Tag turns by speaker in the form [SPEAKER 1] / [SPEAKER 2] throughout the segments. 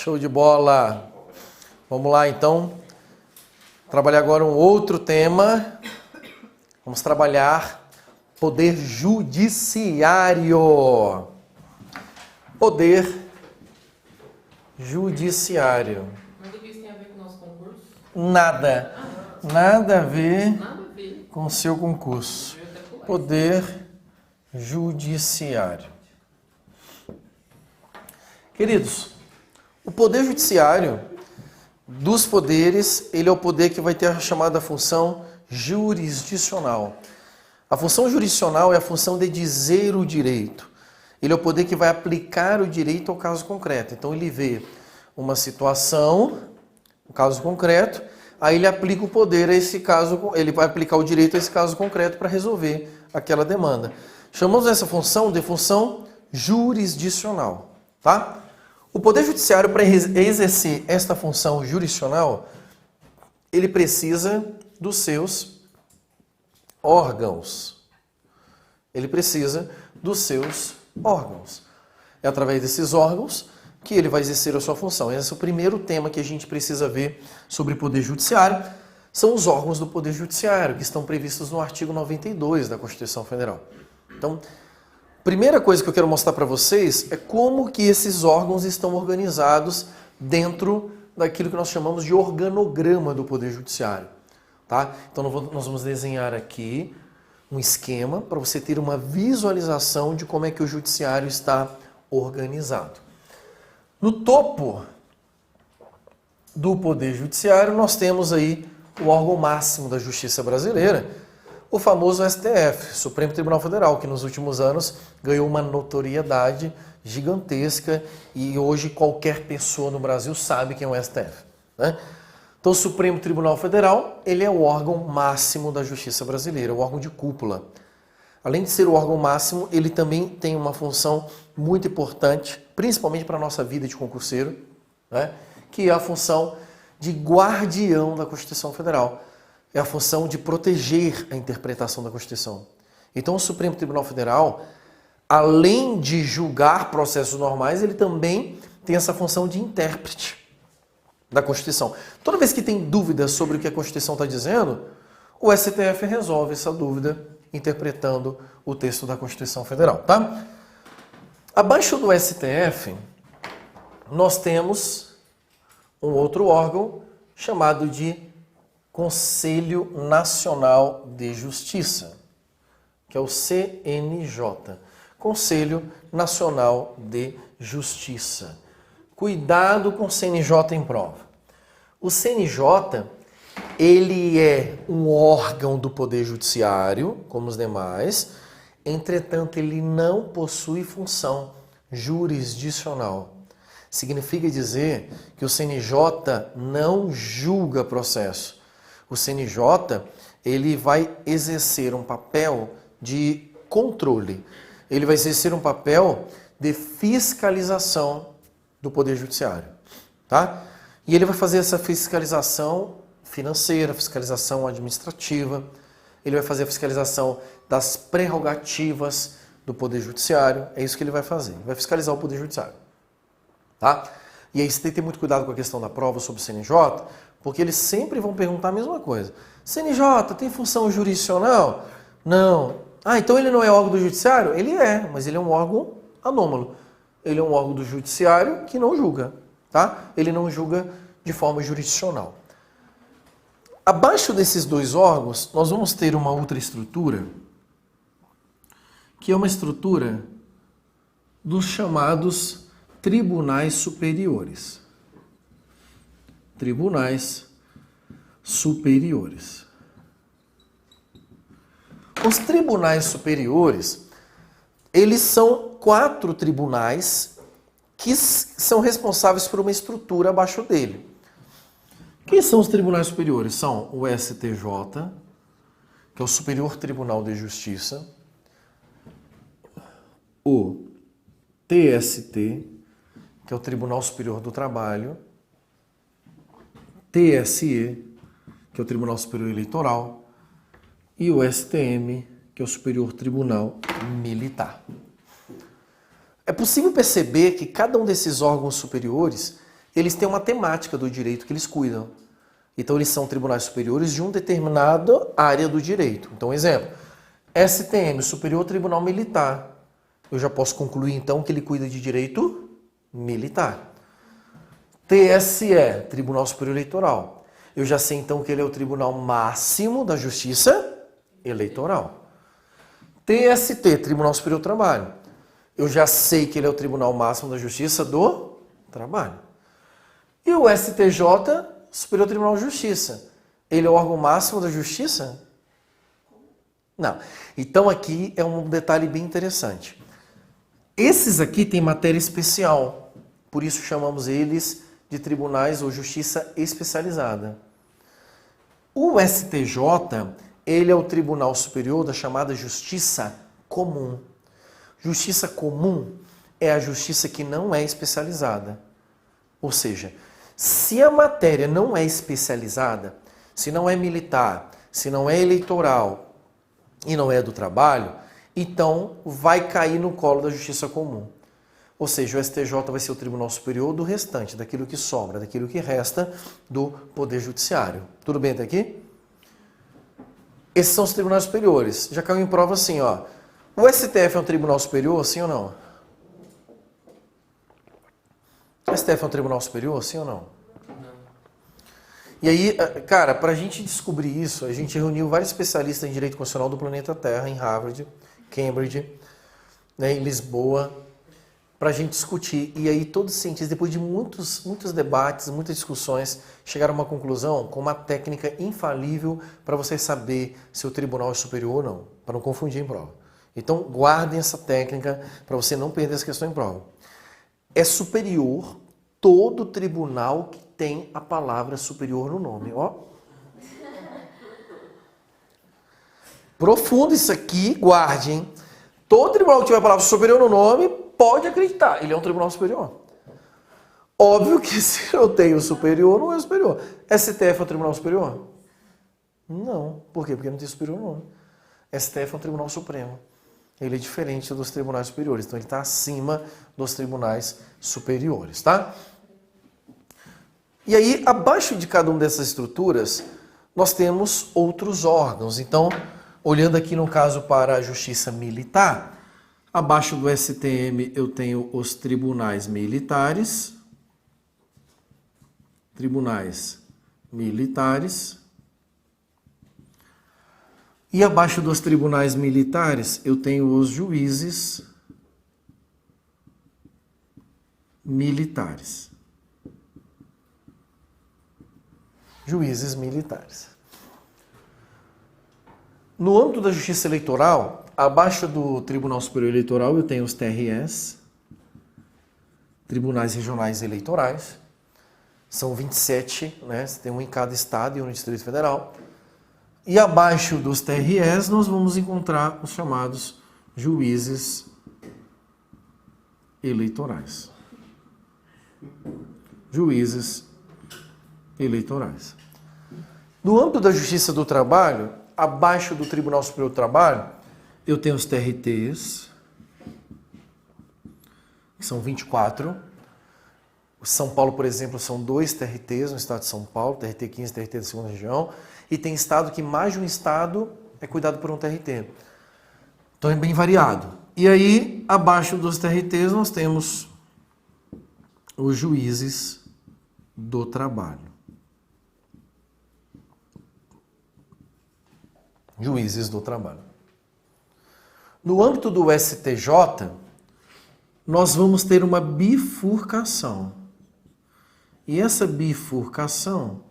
[SPEAKER 1] Show de bola! Vamos lá, então, trabalhar agora um outro tema. Vamos trabalhar poder judiciário. Poder judiciário.
[SPEAKER 2] Mas o que isso tem a ver com o nosso concurso?
[SPEAKER 1] Nada. Nada a ver
[SPEAKER 2] Nada a ver.
[SPEAKER 1] com o seu concurso. Poder judiciário. Queridos, o poder judiciário dos poderes, ele é o poder que vai ter a chamada função jurisdicional. A função jurisdicional é a função de dizer o direito. Ele é o poder que vai aplicar o direito ao caso concreto. Então ele vê uma situação, um caso concreto, aí ele aplica o poder a esse caso, ele vai aplicar o direito a esse caso concreto para resolver aquela demanda. Chamamos essa função de função jurisdicional, tá? O Poder Judiciário, para exercer esta função jurisdicional, ele precisa dos seus órgãos. Ele precisa dos seus órgãos. É através desses órgãos que ele vai exercer a sua função. Esse é o primeiro tema que a gente precisa ver sobre Poder Judiciário. São os órgãos do Poder Judiciário, que estão previstos no artigo 92 da Constituição Federal. Então, primeira coisa que eu quero mostrar para vocês é como que esses órgãos estão organizados dentro daquilo que nós chamamos de organograma do Poder Judiciário. Tá? Então nós vamos desenhar aqui um esquema para você ter uma visualização de como é que o Judiciário está organizado. No topo do Poder Judiciário nós temos aí o órgão máximo da Justiça brasileira, o famoso STF, Supremo Tribunal Federal, que nos últimos anos ganhou uma notoriedade gigantesca e hoje qualquer pessoa no Brasil sabe quem é o STF, né? Então o Supremo Tribunal Federal, ele é o órgão máximo da Justiça brasileira, o órgão de cúpula. Além de ser o órgão máximo, ele também tem uma função muito importante, principalmente para a nossa vida de concurseiro, né? Que é a função de guardião da Constituição Federal. É a função de proteger a interpretação da Constituição. Então, o Supremo Tribunal Federal, além de julgar processos normais, ele também tem essa função de intérprete da Constituição. Toda vez que tem dúvidas sobre o que a Constituição está dizendo, o STF resolve essa dúvida interpretando o texto da Constituição Federal, tá? Abaixo do STF, nós temos um outro órgão chamado de Conselho Nacional de Justiça, que é o CNJ, Conselho Nacional de Justiça. Cuidado com o CNJ em prova. O CNJ, ele é um órgão do Poder Judiciário, como os demais, entretanto, ele não possui função jurisdicional. Significa dizer que o CNJ não julga processo. O CNJ, ele vai exercer um papel de controle. Ele vai exercer um papel de fiscalização do Poder Judiciário, tá? E ele vai fazer essa fiscalização financeira, fiscalização administrativa, ele vai fazer a fiscalização das prerrogativas do Poder Judiciário, é isso que ele vai fazer, ele vai fiscalizar o Poder Judiciário, tá? E aí você tem que ter muito cuidado com a questão da prova sobre o CNJ, porque eles sempre vão perguntar a mesma coisa. CNJ tem função jurisdicional? Não. Ah, então ele não é órgão do judiciário? Ele é, mas ele é um órgão anômalo. Ele é um órgão do judiciário que não julga, tá? Ele não julga de forma jurisdicional. Abaixo desses dois órgãos, nós vamos ter uma outra estrutura, que é uma estrutura dos chamados tribunais superiores. Tribunais superiores. Os tribunais superiores, eles são 4 tribunais que são responsáveis por uma estrutura abaixo dele. Quem são os tribunais superiores? São o STJ, que é o Superior Tribunal de Justiça, o TST, que é o Tribunal Superior do Trabalho, TSE, que é o Tribunal Superior Eleitoral, e o STM, que é o Superior Tribunal Militar. É possível perceber que cada um desses órgãos superiores eles têm uma temática do direito que eles cuidam. Então, eles são tribunais superiores de uma determinada área do direito. Então, exemplo, STM, Superior Tribunal Militar. Eu já posso concluir, então, que ele cuida de direito militar. TSE, Tribunal Superior Eleitoral. Eu já sei, então, que ele é o Tribunal Máximo da Justiça Eleitoral. TST, Tribunal Superior do Trabalho. Eu já sei que ele é o Tribunal Máximo da Justiça do Trabalho. E o STJ, Superior Tribunal de Justiça. Ele é o órgão máximo da Justiça? Não. Então aqui é um detalhe bem interessante. Esses aqui têm matéria especial. Por isso chamamos eles de tribunais ou justiça especializada. O STJ, ele é o Tribunal Superior da chamada Justiça Comum. Justiça comum é a justiça que não é especializada. Ou seja, se a matéria não é especializada, se não é militar, se não é eleitoral e não é do trabalho, então vai cair no colo da justiça comum. Ou seja, o STJ vai ser o Tribunal Superior do restante, daquilo que sobra, daquilo que resta do Poder Judiciário. Tudo bem até aqui? Esses são os tribunais superiores. Já caiu em prova assim, ó. O STF é um tribunal superior, sim ou não? O STF é um tribunal superior, sim ou não?
[SPEAKER 2] Não.
[SPEAKER 1] E aí, cara, para a gente descobrir isso, a gente reuniu vários especialistas em direito constitucional do planeta Terra, em Harvard, Cambridge, né, em Lisboa, para a gente discutir. E aí todos os cientistas, depois de muitos debates, muitas discussões, chegaram a uma conclusão com uma técnica infalível para você saber se o tribunal é superior ou não, para não confundir em prova. Então, guardem essa técnica para você não perder essa questão em prova. É superior todo tribunal que tem a palavra superior no nome. Ó. Profundo isso aqui, guarde, hein? Todo tribunal que tiver a palavra superior no nome, pode acreditar, ele é um tribunal superior. Óbvio que se eu tenho superior, não é superior. STF é um tribunal superior? Não. Por quê? Porque não tem superior no nome. STF é um tribunal supremo. Ele é diferente dos tribunais superiores, então ele está acima dos tribunais superiores, tá? E aí, abaixo de cada uma dessas estruturas, nós temos outros órgãos. Então, olhando aqui no caso para a justiça militar, abaixo do STM eu tenho os tribunais militares. E abaixo dos tribunais militares eu tenho os juízes militares. Juízes militares. No âmbito da justiça eleitoral, abaixo do Tribunal Superior Eleitoral eu tenho os TREs, Tribunais Regionais Eleitorais. São 27, né? Tem um em cada estado e um no Distrito Federal. E abaixo dos TREs nós vamos encontrar os chamados juízes eleitorais. Juízes eleitorais. No âmbito da Justiça do Trabalho, abaixo do Tribunal Superior do Trabalho, eu tenho os TRTs, que são 24. O São Paulo, por exemplo, são 2 TRTs no estado de São Paulo, TRT 15 e TRT da segunda região. E tem estado que mais de um estado é cuidado por um TRT. Então é bem variado. E aí, abaixo dos TRTs, nós temos os juízes do trabalho. Juízes do trabalho. No âmbito do STJ, nós vamos ter uma bifurcação. E essa bifurcação,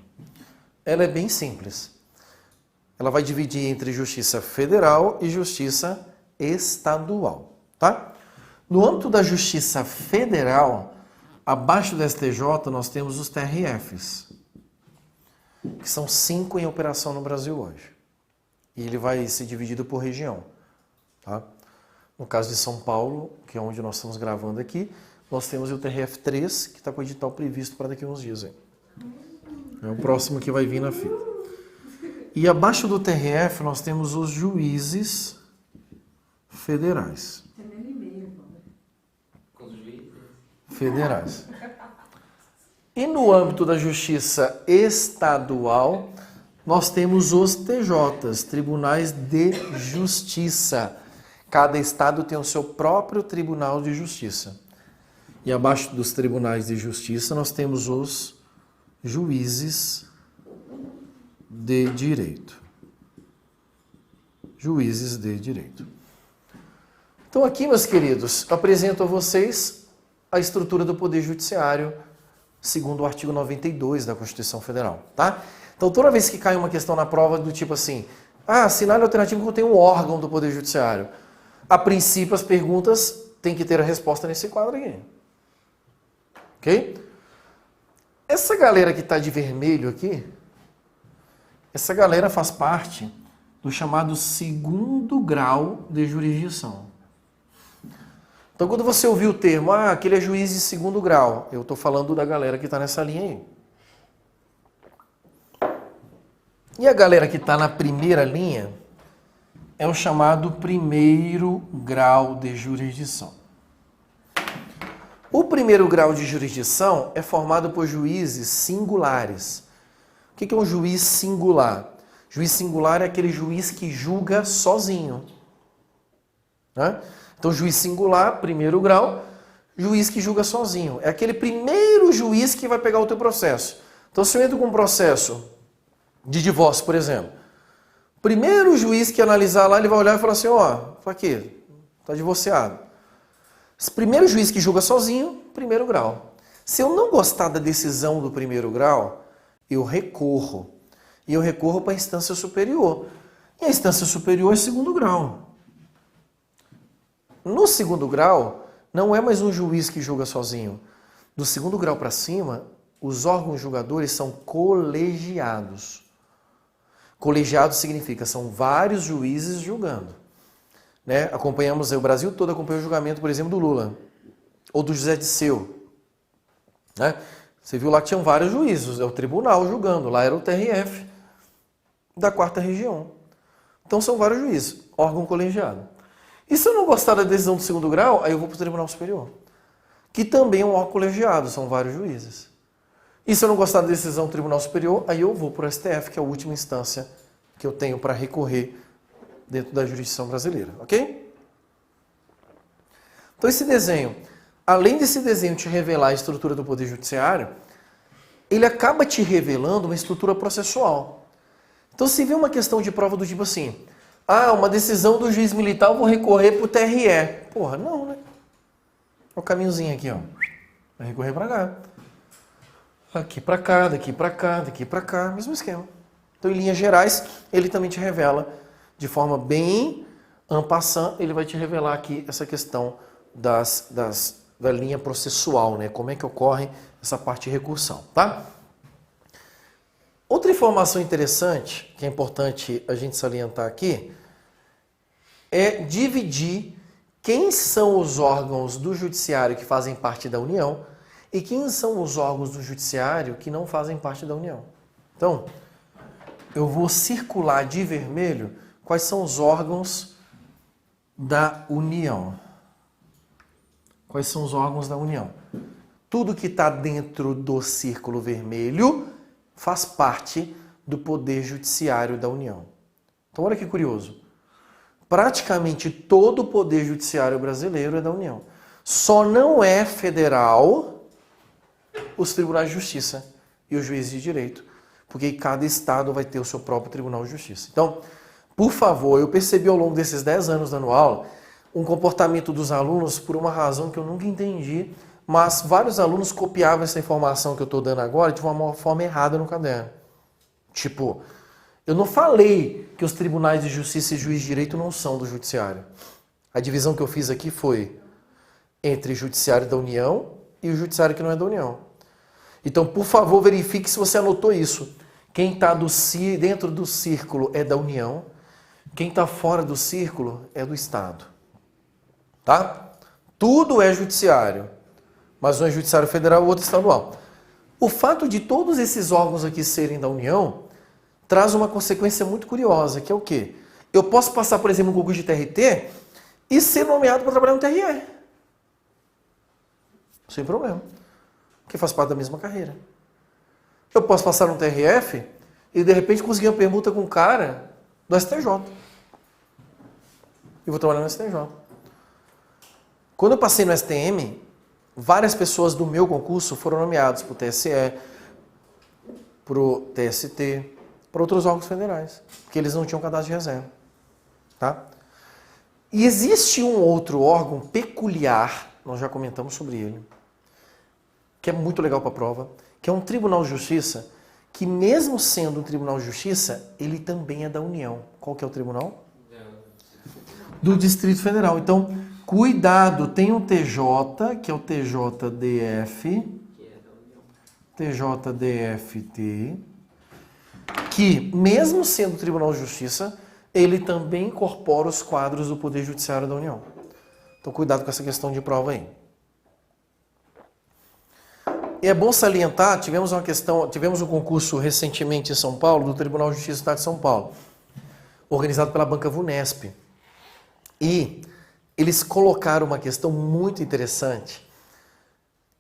[SPEAKER 1] ela é bem simples. Ela vai dividir entre justiça federal e justiça estadual, tá? No âmbito da justiça federal, abaixo do STJ, nós temos os TRFs, que são 5 em operação no Brasil hoje. E ele vai ser dividido por região, tá? No caso de São Paulo, que é onde nós estamos gravando aqui, nós temos o TRF3, que está com o edital previsto para daqui a uns dias. Hein? É o próximo que vai vir na fila. E abaixo do TRF nós temos os juízes federais.
[SPEAKER 2] Com os juízes.
[SPEAKER 1] Federais. E no âmbito da justiça estadual, nós temos os TJs, Tribunais de Justiça. Cada estado tem o seu próprio Tribunal de Justiça. E abaixo dos Tribunais de Justiça, nós temos os juízes de direito. Juízes de direito. Então aqui, meus queridos, eu apresento a vocês a estrutura do Poder Judiciário, segundo o artigo 92 da Constituição Federal, tá? Então toda vez que cai uma questão na prova do tipo assim, cenário alternativo contém um órgão do Poder Judiciário. A princípio, as perguntas têm que ter a resposta nesse quadro aqui. Ok? Essa galera que está de vermelho aqui, essa galera faz parte do chamado segundo grau de jurisdição. Então, quando você ouvir o termo, aquele é juiz de segundo grau, eu estou falando da galera que está nessa linha aí. E a galera que está na primeira linha é o chamado primeiro grau de jurisdição. O primeiro grau de jurisdição é formado por juízes singulares. O que é um juiz singular? Juiz singular é aquele juiz que julga sozinho. Né? Então, juiz singular, primeiro grau, juiz que julga sozinho. É aquele primeiro juiz que vai pegar o teu processo. Então, se eu entro com um processo de divórcio, por exemplo, o primeiro juiz que analisar lá, ele vai olhar e falar assim, aqui, está divorciado. Esse primeiro juiz que julga sozinho, primeiro grau. Se eu não gostar da decisão do primeiro grau, eu recorro. E eu recorro para a instância superior. E a instância superior é segundo grau. No segundo grau, não é mais um juiz que julga sozinho. Do segundo grau para cima, os órgãos julgadores são colegiados. Colegiado significa, são vários juízes julgando. Né? Acompanhamos, o Brasil todo acompanhou o julgamento, por exemplo, do Lula. Ou do José Disseu. Né? Você viu lá que tinham vários juízes, é o tribunal julgando, lá era o TRF da 4ª região. Então são vários juízes, órgão colegiado. E se eu não gostar da decisão do segundo grau, aí eu vou para o Tribunal Superior, que também é um órgão colegiado, são vários juízes. E se eu não gostar da decisão do Tribunal Superior, aí eu vou para o STF, que é a última instância que eu tenho para recorrer dentro da jurisdição brasileira, ok? Então esse desenho, além desse desenho te revelar a estrutura do Poder Judiciário, ele acaba te revelando uma estrutura processual. Então se vê uma questão de prova do tipo assim, uma decisão do juiz militar, eu vou recorrer para o TRE. Porra, não, né? Olha o caminhozinho aqui, ó. Vai recorrer para cá. Aqui para cá, daqui para cá, daqui para cá, mesmo esquema. Então, em linhas gerais, ele também te revela de forma bem en passant, ele vai te revelar aqui essa questão da linha processual, né? Como é que ocorre essa parte de recursão, tá? Outra informação interessante, que é importante a gente salientar aqui, é dividir quem são os órgãos do judiciário que fazem parte da União e quem são os órgãos do judiciário que não fazem parte da União. Então, eu vou circular de vermelho quais são os órgãos da União. Quais são os órgãos da União? Tudo que está dentro do círculo vermelho faz parte do Poder Judiciário da União. Então, olha que curioso. Praticamente todo o Poder Judiciário brasileiro é da União. Só não é federal os tribunais de justiça e os juízes de direito, porque cada estado vai ter o seu próprio tribunal de justiça. Então, por favor, eu percebi ao longo desses 10 anos dando aula um comportamento dos alunos por uma razão que eu nunca entendi, mas vários alunos copiavam essa informação que eu estou dando agora de uma forma errada no caderno. Tipo, eu não falei que os tribunais de justiça e juiz de direito não são do judiciário. A divisão que eu fiz aqui foi entre o judiciário da União e o judiciário que não é da União. Então, por favor, verifique se você anotou isso. Quem está dentro do círculo é da União, quem está fora do círculo é do Estado. Tá? Tudo é judiciário, mas um é judiciário federal e o outro estadual. O fato de todos esses órgãos aqui serem da União traz uma consequência muito curiosa, que é o quê? Eu posso passar, por exemplo, um concurso de TRT e ser nomeado para trabalhar no TRE. Sem problema. que faz parte da mesma carreira. Eu posso passar no TRF e de repente conseguir uma permuta com um cara do STJ. E vou trabalhar no STJ. Quando eu passei no STM, várias pessoas do meu concurso foram nomeadas para o TSE, para o TST, para outros órgãos federais, porque eles não tinham cadastro de reserva. Tá? E existe um outro órgão peculiar, nós já comentamos sobre ele, que é muito legal para a prova, que é um Tribunal de Justiça, que mesmo sendo um Tribunal de Justiça, ele também é da União. Qual que é o tribunal? Do Distrito Federal. Então, cuidado, tem um TJ, que é o TJDF, TJDFT, que mesmo sendo Tribunal de Justiça, ele também incorpora os quadros do Poder Judiciário da União. Então, cuidado com essa questão de prova aí. E é bom salientar, tivemos um concurso recentemente em São Paulo, do Tribunal de Justiça do Estado de São Paulo, organizado pela Banca Vunesp. E eles colocaram uma questão muito interessante,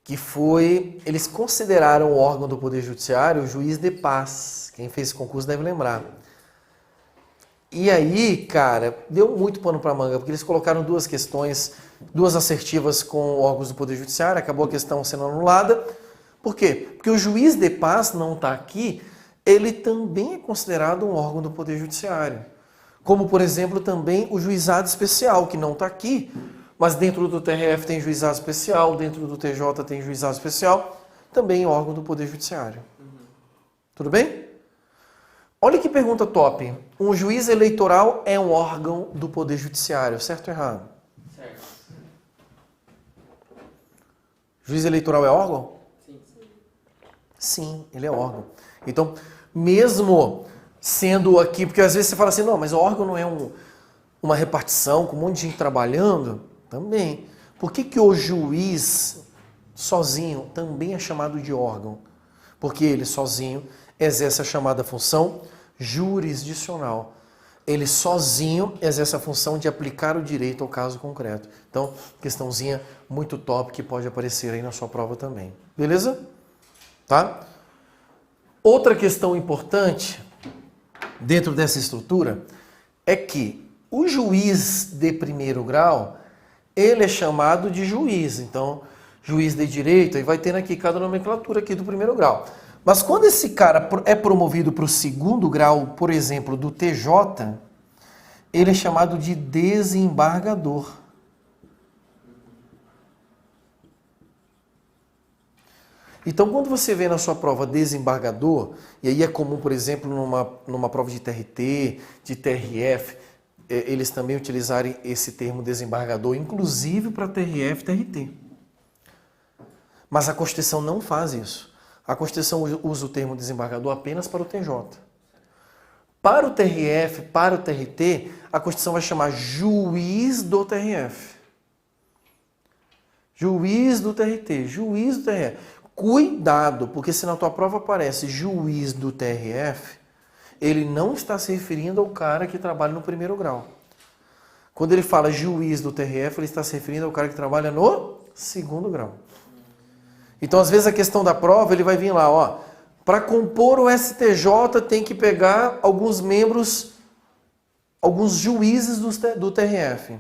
[SPEAKER 1] que foi, eles consideraram o órgão do Poder Judiciário o juiz de paz. Quem fez esse concurso deve lembrar. E aí, cara, deu muito pano para manga, porque eles colocaram duas questões, duas assertivas com órgãos do Poder Judiciário, acabou a questão sendo anulada. Por quê? Porque o juiz de paz não está aqui, ele também é considerado um órgão do Poder Judiciário. Como, por exemplo, também o juizado especial, que não está aqui, mas dentro do TRF tem juizado especial, dentro do TJ tem juizado especial, também é órgão do Poder Judiciário. Tudo bem? Olha que pergunta top. Um juiz eleitoral é um órgão do Poder Judiciário, certo ou errado?
[SPEAKER 2] Certo.
[SPEAKER 1] Juiz eleitoral é órgão?
[SPEAKER 2] Sim.
[SPEAKER 1] Sim, ele é órgão. Então, mesmo sendo aqui, porque às vezes você fala assim, não, mas o órgão não é uma repartição com um monte de gente trabalhando? Também. Por que o juiz sozinho também é chamado de órgão? Porque ele sozinho exerce a chamada função jurisdicional. Ele sozinho exerce a função de aplicar o direito ao caso concreto. Então, questãozinha muito top que pode aparecer aí na sua prova também. Beleza? Tá? Outra questão importante dentro dessa estrutura é que o juiz de primeiro grau, ele é chamado de juiz. Então, juiz de direito, aí vai tendo aqui cada nomenclatura aqui do primeiro grau. Mas quando esse cara é promovido para o segundo grau, por exemplo, do TJ, ele é chamado de desembargador. Então, quando você vê na sua prova desembargador, e aí é comum, por exemplo, numa prova de TRT, de TRF, eles também utilizarem esse termo desembargador, inclusive para TRF e TRT. Mas a Constituição não faz isso. A Constituição usa o termo desembargador apenas para o TJ. Para o TRF, para o TRT, a Constituição vai chamar juiz do TRF. Juiz do TRT, juiz do TRF. Cuidado, porque se na tua prova aparece juiz do TRF, ele não está se referindo ao cara que trabalha no primeiro grau. Quando ele fala juiz do TRF, ele está se referindo ao cara que trabalha no segundo grau. Então, às vezes, a questão da prova, ele vai vir lá, ó, para compor o STJ tem que pegar alguns membros, alguns juízes do TRF.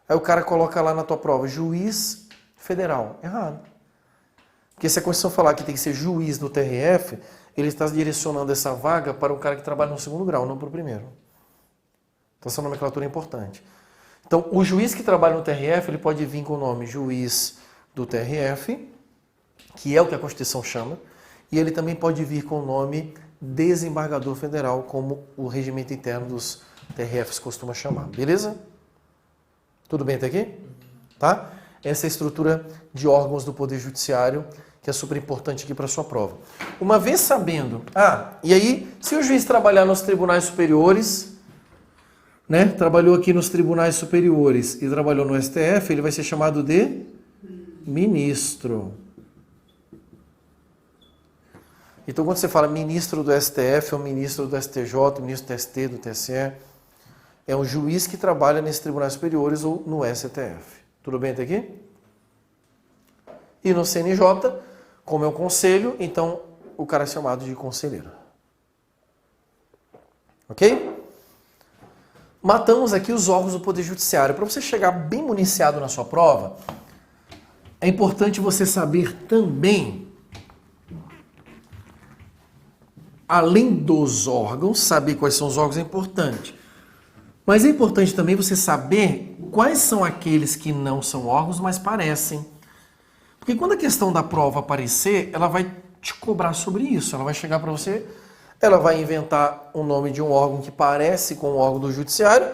[SPEAKER 1] Aí o cara coloca lá na tua prova, juiz federal. Errado. Porque se a Constituição falar que tem que ser juiz do TRF, ele está direcionando essa vaga para o cara que trabalha no segundo grau, não para o primeiro. Então, essa nomenclatura é importante. Então, o juiz que trabalha no TRF, ele pode vir com o nome juiz do TRF, que é o que a Constituição chama, e ele também pode vir com o nome desembargador federal, como o regimento interno dos TRFs costuma chamar. Beleza? Tudo bem até aqui? Tá? Essa é a estrutura de órgãos do Poder Judiciário, que é super importante aqui para a sua prova. Uma vez sabendo... e aí, se o juiz trabalhar nos tribunais superiores, né, trabalhou aqui nos tribunais superiores e trabalhou no STF, ele vai ser chamado de ministro. Então, quando você fala ministro do STF, ou ministro do STJ, ministro do ST, do TSE, é um juiz que trabalha nesses tribunais superiores ou no STF. Tudo bem até aqui? E no CNJ, Como é o conselho, então o cara é chamado de conselheiro. Ok? Matamos aqui os órgãos do Poder Judiciário. Para você chegar bem municiado na sua prova, é importante você saber também, além dos órgãos, saber quais são os órgãos é importante. Mas é importante também você saber quais são aqueles que não são órgãos, mas parecem. Porque quando a questão da prova aparecer, ela vai te cobrar sobre isso. Ela vai chegar para você, ela vai inventar o nome de um órgão que parece com o órgão do Judiciário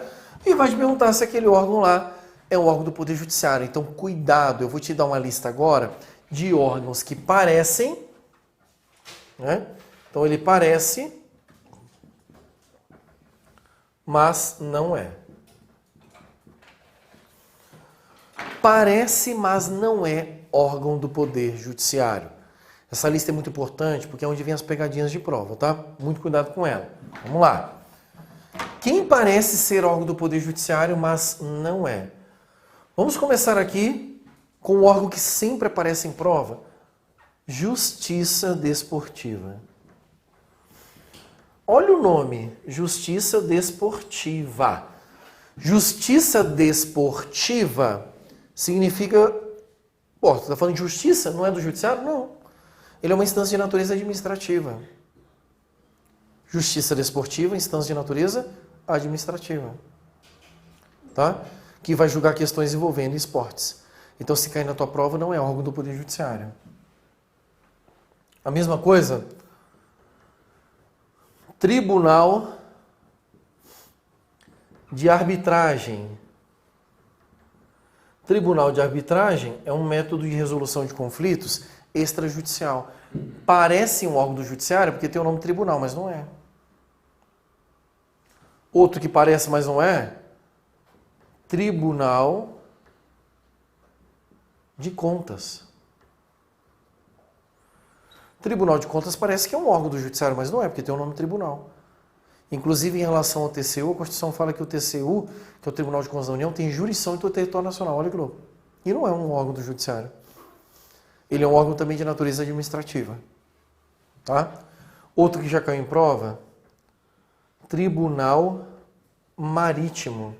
[SPEAKER 1] e vai te perguntar se aquele órgão lá é um órgão do Poder Judiciário. Então, cuidado, eu vou te dar uma lista agora de órgãos que parecem, né? Então, ele parece, mas não é. Parece, mas não é órgão do Poder Judiciário. Essa lista é muito importante porque é onde vem as pegadinhas de prova, tá? Muito cuidado com ela. Vamos lá. Quem parece ser órgão do Poder Judiciário, mas não é? Vamos começar aqui com o órgão que sempre aparece em prova. Justiça Desportiva. Olha o nome, Justiça Desportiva. Justiça Desportiva significa... Pô, você está falando de justiça? Não é do judiciário? Não. Ele é uma instância de natureza administrativa. Justiça Desportiva, instância de natureza administrativa. Tá? Que vai julgar questões envolvendo esportes. Então, se cair na tua prova, não é órgão do Poder Judiciário. A mesma coisa... Tribunal de Arbitragem. Tribunal de Arbitragem é um método de resolução de conflitos extrajudicial. Parece um órgão do judiciário porque tem o nome tribunal, mas não é. Outro que parece, mas não é, Tribunal de Contas. Tribunal de Contas parece que é um órgão do judiciário, mas não é, porque tem o nome tribunal. Inclusive, em relação ao TCU, a Constituição fala que o TCU, que é o Tribunal de Contas da União, tem jurisdição em todo o território nacional. Olha que louco. E não é um órgão do judiciário. Ele é um órgão também de natureza administrativa. Tá? Outro que já caiu em prova, Tribunal Marítimo.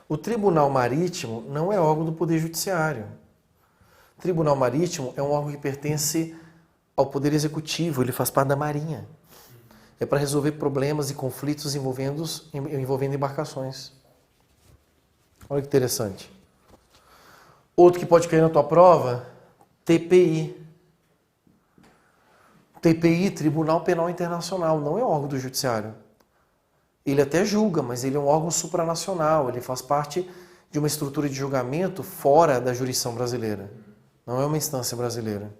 [SPEAKER 1] O Tribunal Marítimo não é órgão do Poder Judiciário. Tribunal Marítimo é um órgão que pertence ao Poder Executivo, ele faz parte da Marinha. É para resolver problemas e conflitos envolvendo embarcações. Olha que interessante. Outro que pode cair na tua prova, TPI. TPI, Tribunal Penal Internacional, não é órgão do Judiciário. Ele até julga, mas ele é um órgão supranacional, ele faz parte de uma estrutura de julgamento fora da jurisdição brasileira. Não é uma instância brasileira.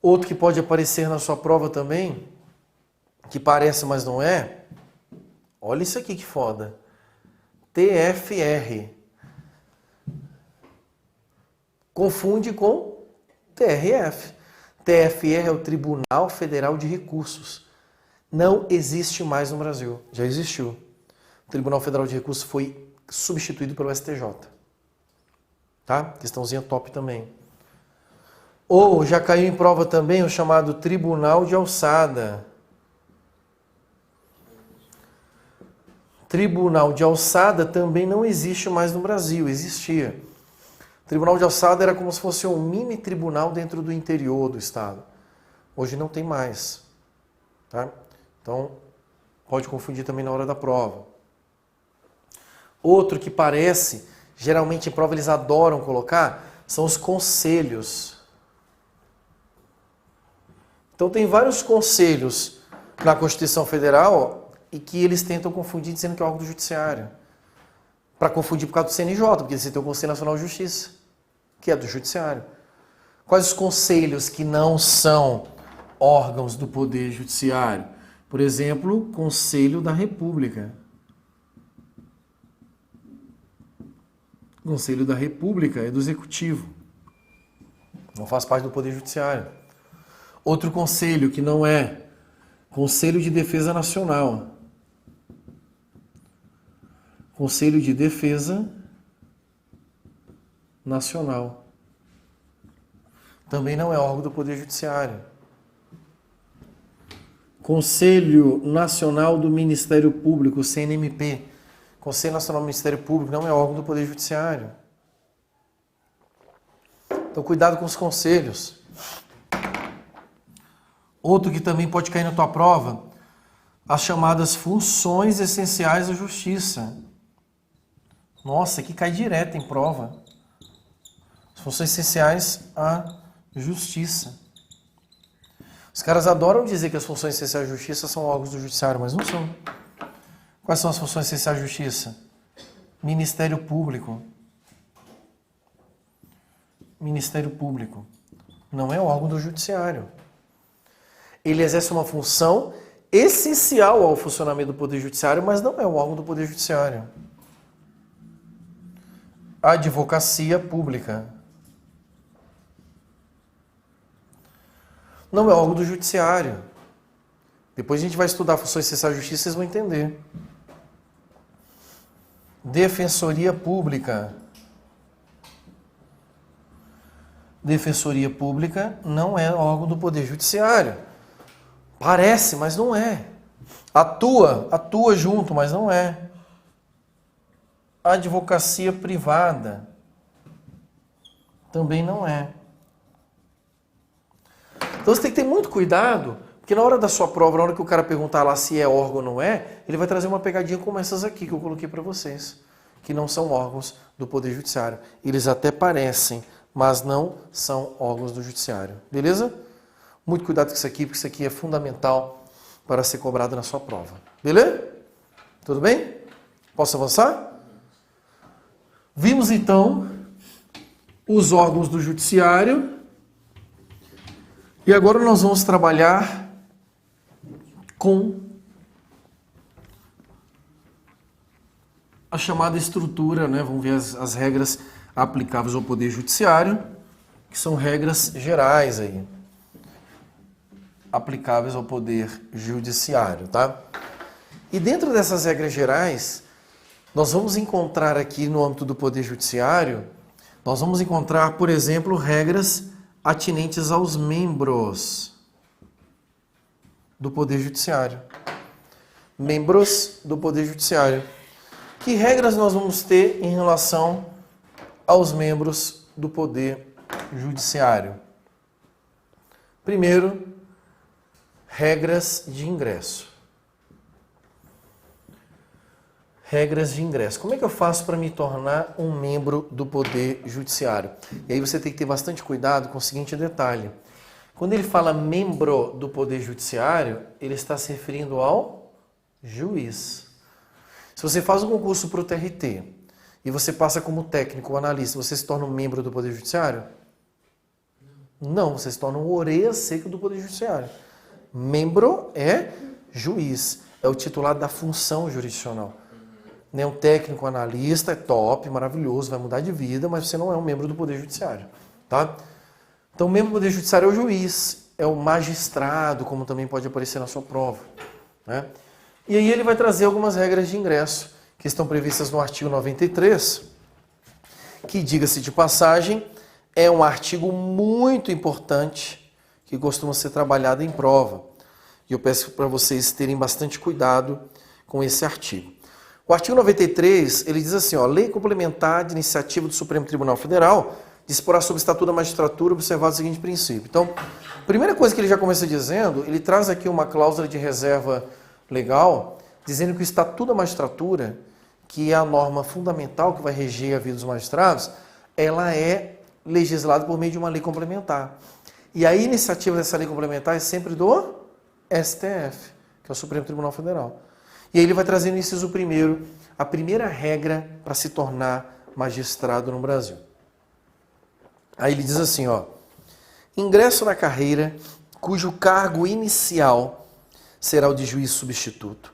[SPEAKER 1] Outro que pode aparecer na sua prova também, que parece, mas não é, olha isso aqui que foda. TFR. Confunde com TRF. TFR é o Tribunal Federal de Recursos. Não existe mais no Brasil. Já existiu. O Tribunal Federal de Recursos foi substituído pelo STJ. Tá? Questãozinha top também. Ou já caiu em prova também o chamado Tribunal de Alçada. Tribunal de Alçada também não existe mais no Brasil, existia. O Tribunal de Alçada era como se fosse um mini tribunal dentro do interior do estado. Hoje não tem mais. Tá? Então, pode confundir também na hora da prova. Outro que parece, geralmente em prova eles adoram colocar, são os conselhos. Então tem vários conselhos na Constituição Federal e que eles tentam confundir dizendo que é órgão do Judiciário. Para confundir por causa do CNJ, porque você tem o Conselho Nacional de Justiça, que é do Judiciário. Quais os conselhos que não são órgãos do Poder Judiciário? Por exemplo, Conselho da República. O Conselho da República é do Executivo. Não faz parte do Poder Judiciário. Outro conselho que não é Conselho de Defesa Nacional. Conselho de Defesa Nacional. Também não é órgão do Poder Judiciário. Conselho Nacional do Ministério Público, CNMP. Conselho Nacional do Ministério Público não é órgão do Poder Judiciário. Então, cuidado com os conselhos. Outro que também pode cair na tua prova, as chamadas funções essenciais da Justiça. Nossa, aqui cai direto em prova. As funções essenciais à Justiça. Os caras adoram dizer que as funções essenciais da Justiça são órgãos do Judiciário, mas não são. Quais são as funções essenciais da Justiça? Ministério Público. Ministério Público. Não é órgão do Judiciário. Ele exerce uma função essencial ao funcionamento do Poder Judiciário, mas não é um órgão do Poder Judiciário. Advocacia Pública. Não é órgão do Judiciário. Depois a gente vai estudar funções essenciais da Justiça, vocês vão entender. Defensoria Pública. Defensoria Pública não é órgão do Poder Judiciário. Parece, mas não é. Atua junto, mas não é. Advocacia Privada também não é. Então você tem que ter muito cuidado, porque na hora da sua prova, na hora que o cara perguntar lá se é órgão ou não é, ele vai trazer uma pegadinha como essas aqui que eu coloquei para vocês, que não são órgãos do Poder Judiciário. Eles até parecem, mas não são órgãos do Judiciário. Beleza? Muito cuidado com isso aqui, porque isso aqui é fundamental para ser cobrado na sua prova. Beleza? Tudo bem? Posso avançar? Vimos então os órgãos do Judiciário. E agora nós vamos trabalhar com a chamada estrutura, né? Vamos ver as regras aplicáveis ao Poder Judiciário, que são regras gerais aí, aplicáveis ao Poder Judiciário, tá? E dentro dessas regras gerais, nós vamos encontrar aqui no âmbito do Poder Judiciário, nós vamos encontrar, por exemplo, regras atinentes aos membros do Poder Judiciário. Membros do Poder Judiciário. Que regras nós vamos ter em relação aos membros do Poder Judiciário? Primeiro, regras de ingresso. Regras de ingresso. Como é que eu faço para me tornar um membro do Poder Judiciário? E aí você tem que ter bastante cuidado com o seguinte detalhe. Quando ele fala membro do Poder Judiciário, ele está se referindo ao juiz. Se você faz um concurso para o TRT e você passa como técnico ou analista, você se torna um membro do Poder Judiciário? Não, você se torna um orelha seca do Poder Judiciário. Membro é juiz, é o titular da função jurisdicional. Né, um técnico analista é top, maravilhoso, vai mudar de vida, mas você não é um membro do Poder Judiciário, tá? Então, o membro do Poder Judiciário é o juiz, é o magistrado, como também pode aparecer na sua prova, né? E aí ele vai trazer algumas regras de ingresso que estão previstas no artigo 93, que, diga-se de passagem, é um artigo muito importante que costuma ser trabalhado em prova. E eu peço para vocês terem bastante cuidado com esse artigo. O artigo 93, ele diz assim, ó, Lei Complementar de Iniciativa do Supremo Tribunal Federal disporá sobre o Estatuto da Magistratura observado o seguinte princípio. Então, a primeira coisa que ele já começa dizendo, ele traz aqui uma cláusula de reserva legal, dizendo que o Estatuto da Magistratura, que é a norma fundamental que vai reger a vida dos magistrados, ela é legislada por meio de uma lei complementar. E a iniciativa dessa lei complementar é sempre do STF, que é o Supremo Tribunal Federal. E aí ele vai trazer no inciso primeiro a primeira regra para se tornar magistrado no Brasil. Aí ele diz assim, ó, ingresso na carreira cujo cargo inicial será o de juiz substituto,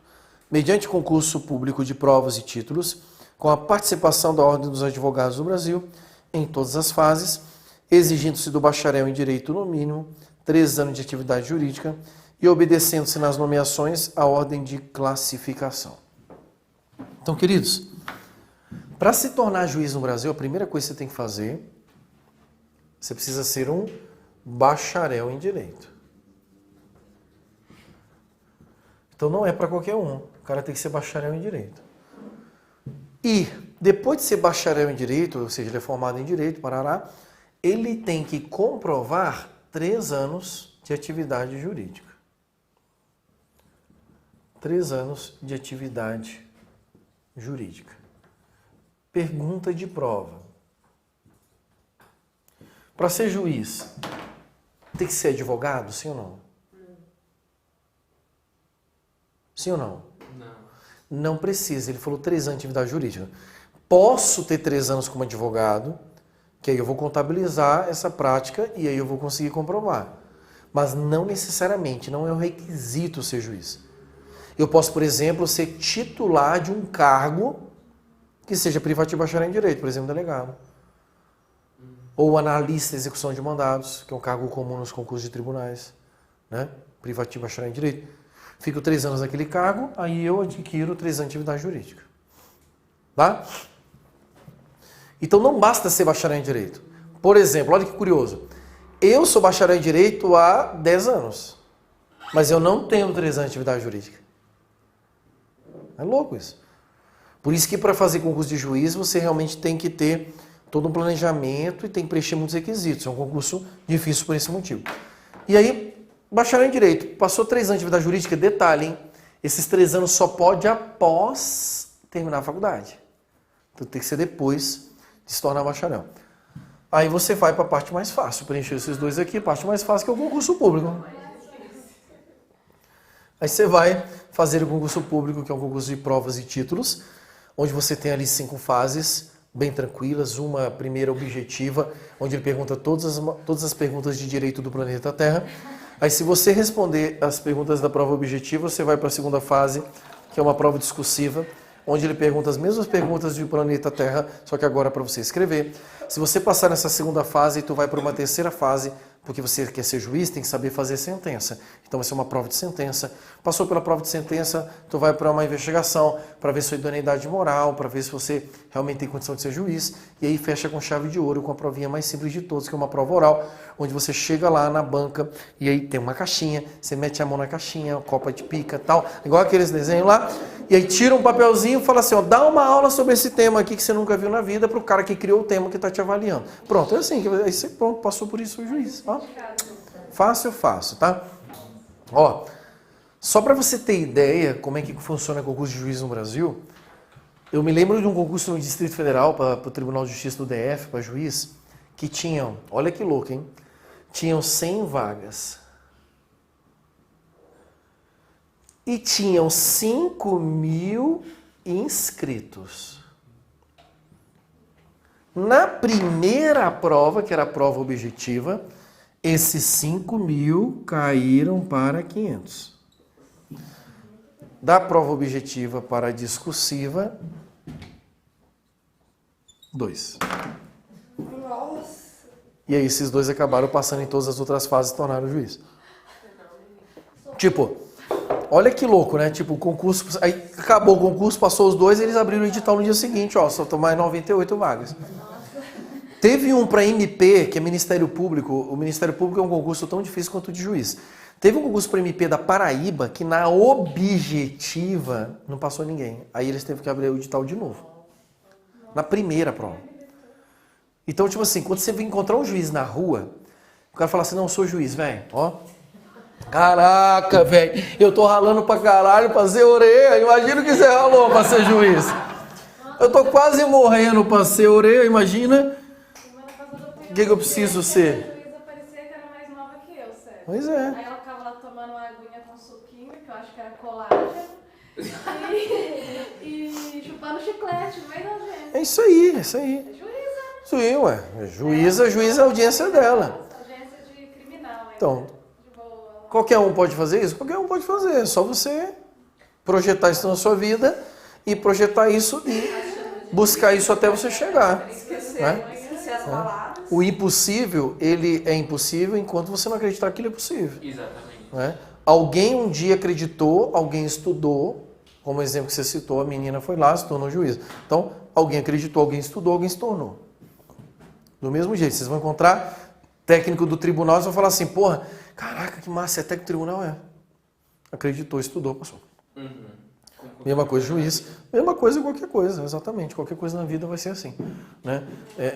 [SPEAKER 1] mediante concurso público de provas e títulos, com a participação da Ordem dos Advogados do Brasil em todas as fases, exigindo-se do bacharel em Direito, no mínimo, 3 anos de atividade jurídica, e obedecendo-se nas nomeações à ordem de classificação. Então, queridos, Para se tornar juiz no Brasil, a primeira coisa que você tem que fazer, você precisa ser um bacharel em direito. Então não é para qualquer um. O cara tem que ser bacharel em direito. E depois de ser bacharel em direito, ou seja, ele é formado em direito, parará, ele tem que comprovar 3 anos de atividade jurídica. 3 anos de atividade jurídica. Pergunta de prova. Para ser juiz, tem que ser advogado, sim ou não? Sim ou não?
[SPEAKER 2] Não.
[SPEAKER 1] Não precisa. Ele falou 3 anos de atividade jurídica. Posso ter 3 anos como advogado, que aí eu vou contabilizar essa prática e aí eu vou conseguir comprovar. Mas não necessariamente, não é um requisito ser juiz. Eu posso, por exemplo, ser titular de um cargo que seja privativo bacharel em direito, por exemplo, delegado. Ou analista de execução de mandados, que é um cargo comum nos concursos de tribunais, né? Privativo bacharel em direito. Fico 3 anos naquele cargo, aí eu adquiro 3 anos de atividade jurídica. Tá? Então não basta ser bacharel em direito. Por exemplo, olha que curioso. Eu sou bacharel em direito há 10 anos, mas eu não tenho 3 anos de atividade jurídica. É louco isso. Por isso que para fazer concurso de juiz, você realmente tem que ter todo um planejamento e tem que preencher muitos requisitos. É um concurso difícil por esse motivo. E aí, bacharel em direito, passou 3 anos de atividade jurídica, detalhe, hein? Esses 3 anos só pode após terminar a faculdade. Então tem que ser depois de se tornar bacharel. Aí você vai para a parte mais fácil, preencher esses 2 aqui, a parte mais fácil que é o concurso público. Aí você vai fazer o concurso público, que é um concurso de provas e títulos, onde você tem ali 5 fases, bem tranquilas, uma primeira objetiva, onde ele pergunta todas as perguntas de direito do planeta Terra. Aí se você responder as perguntas da prova objetiva, você vai para a segunda fase, que é uma prova discursiva, onde ele pergunta as mesmas perguntas do planeta Terra, só que agora para você escrever. Se você passar nessa segunda fase, tu vai para uma terceira fase, porque você quer ser juiz, tem que saber fazer sentença. Então vai ser uma prova de sentença. Passou pela prova de sentença, tu vai para uma investigação, para ver sua idoneidade moral, para ver se você realmente tem condição de ser juiz, e aí fecha com chave de ouro, com a provinha mais simples de todos, que é uma prova oral, onde você chega lá na banca, e aí tem uma caixinha, você mete a mão na caixinha, copa de pica, tal, igual aqueles desenhos lá, e aí tira um papelzinho e fala assim, ó, dá uma aula sobre esse tema aqui que você nunca viu na vida para o cara que criou o tema que está te avaliando. Pronto, é assim, aí você pronto, passou por isso o juiz. Ó. Fácil, fácil, tá? Ó, só para você ter ideia como é que funciona o concurso de juiz no Brasil, eu me lembro de um concurso no Distrito Federal para o Tribunal de Justiça do DF, para juiz, que tinham, olha que louco, hein? Tinham 100 vagas. E tinham 5.000 inscritos. Na primeira prova, que era a prova objetiva, esses 5.000 caíram para 500. Da prova objetiva para a discursiva, 2.
[SPEAKER 3] Nossa.
[SPEAKER 1] E aí esses 2 acabaram passando em todas as outras fases e tornaram juiz. Tipo, olha que louco, né? Tipo, o concurso, aí acabou o concurso, passou os 2, eles abriram o edital no dia seguinte, ó, só mais 98 vagas. Teve um para MP, que é Ministério Público. O Ministério Público é um concurso tão difícil quanto o de juiz. Teve um concurso para MP da Paraíba, que na objetiva não passou ninguém. Aí eles teve que abrir o edital de novo. Na primeira prova. Então, tipo assim, quando você vem encontrar um juiz na rua, o cara fala assim, não, eu sou juiz, velho, ó. Caraca, velho, eu tô ralando pra caralho pra ser orelha. Imagina o que você ralou pra ser juiz. Eu tô quase morrendo pra ser orelha, imagina. O que eu preciso ser?
[SPEAKER 3] A juíza parecia que era mais nova que eu, sério.
[SPEAKER 1] Pois é.
[SPEAKER 3] Aí ela ficava lá tomando uma aguinha com suquinho, que eu acho que era colágeno, e chupando chiclete no meio da gente.
[SPEAKER 1] É isso aí, é isso aí.
[SPEAKER 3] Juíza.
[SPEAKER 1] Sim, ué. Juíza é a audiência dela.
[SPEAKER 3] Agência de criminal, hein?
[SPEAKER 1] Então,
[SPEAKER 3] De boa.
[SPEAKER 1] qualquer um pode fazer isso? Qualquer um pode fazer. É só você projetar isso na sua vida e projetar isso e buscar isso até você chegar.
[SPEAKER 4] Esquecer as palavras.
[SPEAKER 1] O impossível, ele é impossível enquanto você não acreditar que ele é possível.
[SPEAKER 2] Exatamente.
[SPEAKER 1] Né? Alguém um dia acreditou, alguém estudou Como o exemplo que você citou, a menina foi lá, se tornou juíza. Então, alguém acreditou, alguém estudou, alguém se tornou. Do mesmo jeito, vocês vão encontrar técnico do tribunal e vão falar assim, porra, caraca, que massa, é técnico do tribunal? É. Acreditou, estudou, passou. Mesma coisa, juiz. Mesma coisa, qualquer coisa, exatamente. Qualquer coisa na vida vai ser assim. Né?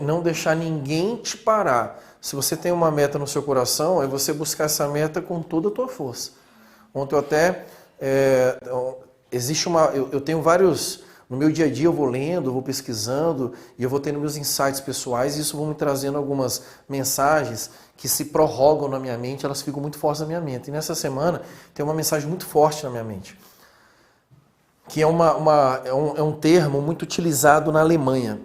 [SPEAKER 1] Não deixar ninguém te parar. Se você tem uma meta no seu coração, é você buscar essa meta com toda a tua força. Ontem eu até... eu tenho vários... No meu dia a dia eu vou lendo, eu vou pesquisando e eu vou tendo meus insights pessoais e isso vai me trazendo algumas mensagens que se prorrogam na minha mente, elas ficam muito fortes na minha mente. E nessa semana tem uma mensagem muito forte na minha mente, que é um termo muito utilizado na Alemanha,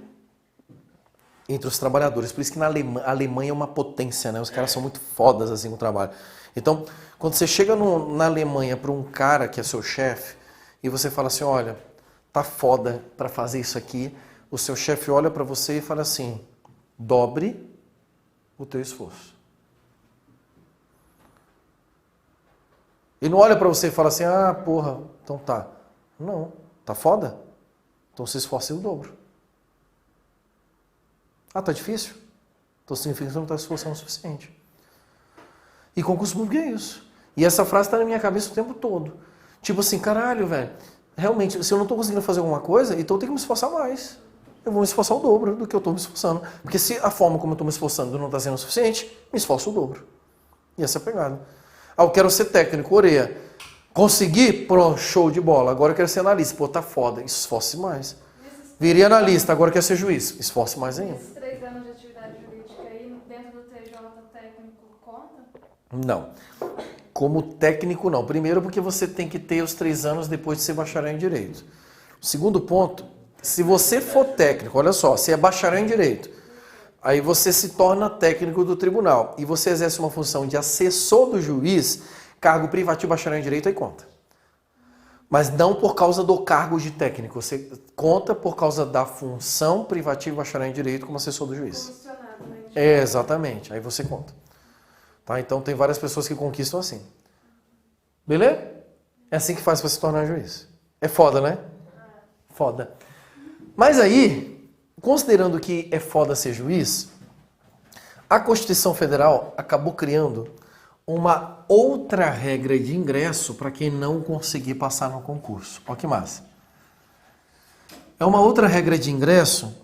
[SPEAKER 1] entre os trabalhadores. Por isso que a Alemanha é uma potência, né? Os caras são muito fodas assim com o trabalho. Então, quando você chega na Alemanha para um cara que é seu chefe e você fala assim, olha, tá foda para fazer isso aqui, o seu chefe olha para você e fala assim, dobre o teu esforço. Ele não olha para você e fala assim, ah, porra, então tá. Não, tá foda? Então se esforce o dobro. Ah, tá difícil? Então significa que você não está se esforçando o suficiente. E concurso público é isso. E essa frase está na minha cabeça o tempo todo. Tipo assim, caralho, velho, realmente, se eu não estou conseguindo fazer alguma coisa, então eu tenho que me esforçar mais. Eu vou me esforçar o dobro do que eu estou me esforçando. Porque se a forma como eu estou me esforçando não está sendo o suficiente, me esforço o dobro. E essa é a pegada. Ah, eu quero ser técnico, orelha. Consegui? Pronto, show de bola. Agora eu quero ser analista. Pô, tá foda. Esforce mais. Virei analista, agora eu quero ser juiz. Esforce mais ainda.
[SPEAKER 3] Esses 3 anos de atividade jurídica aí, dentro do TJ técnico, conta?
[SPEAKER 1] Não. Como técnico, não. Primeiro, porque você tem que ter os 3 anos depois de ser bacharel em Direito. O segundo ponto, se você for técnico, olha só, você é bacharel em Direito, aí você se torna técnico do tribunal e você exerce uma função de assessor do juiz, cargo privativo bacharel em Direito, aí conta. Mas não por causa do cargo de técnico, você conta por causa da função privativa bacharel em Direito como assessor do juiz.
[SPEAKER 3] Comissionado, né?
[SPEAKER 1] Exatamente, aí você conta. Tá? Então tem várias pessoas que conquistam assim. Beleza? É assim que faz para se tornar juiz. É foda, né? Foda. Mas aí, considerando que é foda ser juiz, a Constituição Federal acabou criando uma outra regra de ingresso para quem não conseguir passar no concurso. Olha que massa. É uma outra regra de ingresso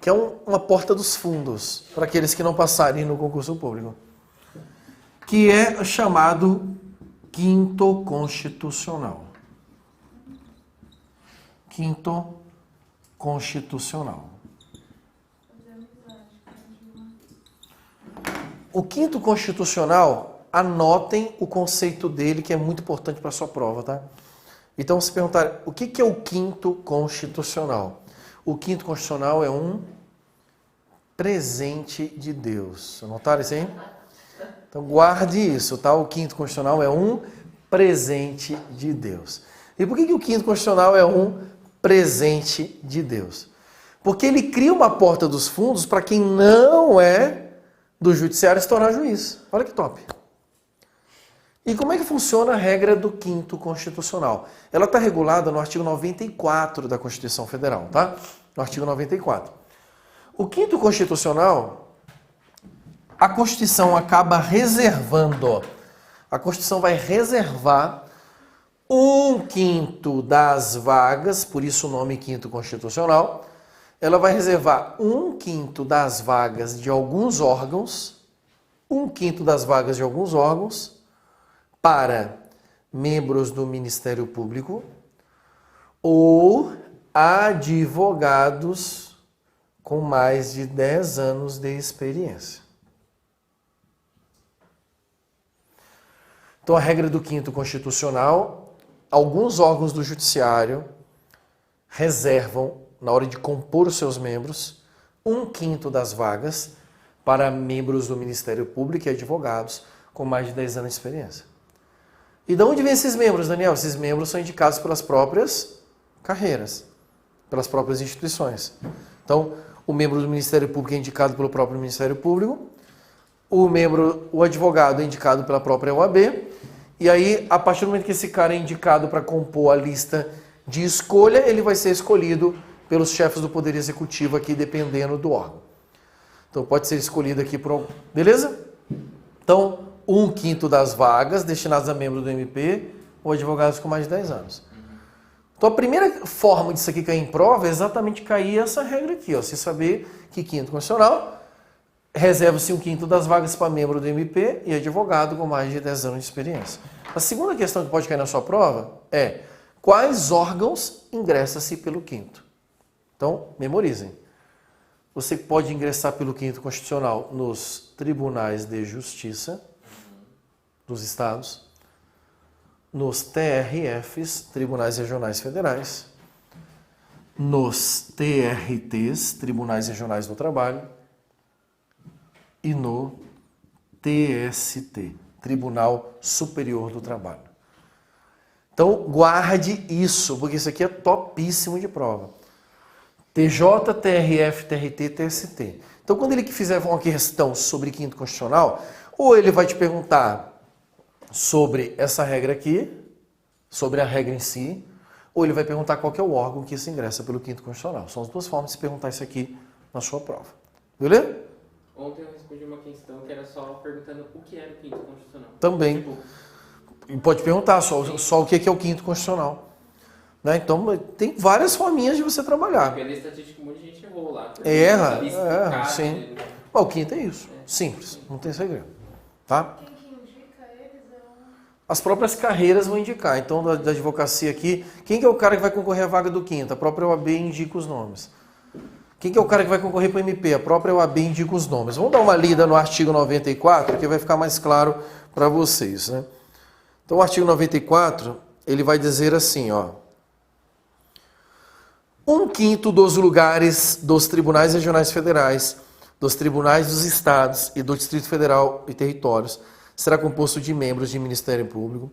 [SPEAKER 1] que é uma porta dos fundos para aqueles que não passarem no concurso público, que é chamado quinto constitucional. Quinto constitucional. O quinto constitucional, anotem o conceito dele, que é muito importante para a sua prova, tá? Então, se perguntar, o que é o quinto constitucional? O quinto constitucional é um presente de Deus. Anotaram isso aí? Então, guarde isso, tá? O quinto constitucional é um presente de Deus. E por que o quinto constitucional é um presente de Deus? Porque ele cria uma porta dos fundos para quem não é do judiciário se tornar juiz. Olha que top. E como é que funciona a regra do quinto constitucional? Ela está regulada no artigo 94 da Constituição Federal, tá? No artigo 94. O quinto constitucional, a Constituição acaba reservando, a Constituição vai reservar 1/5 das vagas, por isso o nome quinto constitucional, ela vai reservar 1/5 das vagas de alguns órgãos, 1/5 das vagas de alguns órgãos, para membros do Ministério Público ou advogados com mais de 10 anos de experiência. Então, a regra do quinto constitucional, alguns órgãos do judiciário reservam, na hora de compor os seus membros, 1/5 das vagas para membros do Ministério Público e advogados com mais de 10 anos de experiência. E de onde vêm esses membros, Daniel? Esses membros são indicados pelas próprias carreiras, pelas próprias instituições. Então, o membro do Ministério Público é indicado pelo próprio Ministério Público, o advogado é indicado pela própria OAB E aí, a partir do momento que esse cara é indicado para compor a lista de escolha, ele vai ser escolhido pelos chefes do Poder Executivo aqui, dependendo do órgão. Então, pode ser escolhido aqui por algum... Beleza? Então, 1/5 das vagas destinadas a membros do MP ou advogados com mais de 10 anos. Então, a primeira forma disso aqui cair em prova é exatamente cair essa regra aqui, ó. Se saber que quinto constitucional reserva-se 1/5 das vagas para membro do MP e advogado com mais de 10 anos de experiência. A segunda questão que pode cair na sua prova é quais órgãos ingressa-se pelo quinto. Então, memorizem. Você pode ingressar pelo quinto constitucional nos tribunais de justiça dos estados, nos TRFs, Tribunais Regionais Federais, nos TRTs, Tribunais Regionais do Trabalho, e no TST, Tribunal Superior do Trabalho. Então, guarde isso, porque isso aqui é topíssimo de prova. TJ, TRF, TRT, TST. Então, quando ele fizer uma questão sobre quinto constitucional, ou ele vai te perguntar sobre essa regra aqui, sobre a regra em si, ou ele vai perguntar qual que é o órgão que se ingressa pelo quinto constitucional. São as duas formas de se perguntar isso aqui na sua prova. Beleza?
[SPEAKER 2] Ontem eu respondi uma questão que era só perguntando o que era o quinto constitucional.
[SPEAKER 1] Também.
[SPEAKER 2] Tipo,
[SPEAKER 1] E pode perguntar só o que é o quinto constitucional. Né? Então, tem várias forminhas de você trabalhar.
[SPEAKER 2] pela estatística, um monte de gente errou lá.
[SPEAKER 1] Erra,
[SPEAKER 2] Não sabia explicar,
[SPEAKER 1] sim.
[SPEAKER 2] né?
[SPEAKER 1] Mas o quinto é isso. Simples, não tem segredo. Tá?
[SPEAKER 3] Quem que indica eles é um...
[SPEAKER 1] As próprias carreiras vão indicar. Então, da advocacia aqui, quem que é o cara que vai concorrer à vaga do quinto? A própria OAB indica os nomes. Quem que é o cara que vai concorrer para o MP? A própria OAB indica os nomes. Vamos dar uma lida no artigo 94, que vai ficar mais claro para vocês. Né? Então, o artigo 94, ele vai dizer assim, ó. 1/5 dos lugares dos tribunais regionais federais, dos tribunais dos estados e do Distrito Federal e territórios será composto de membros de Ministério Público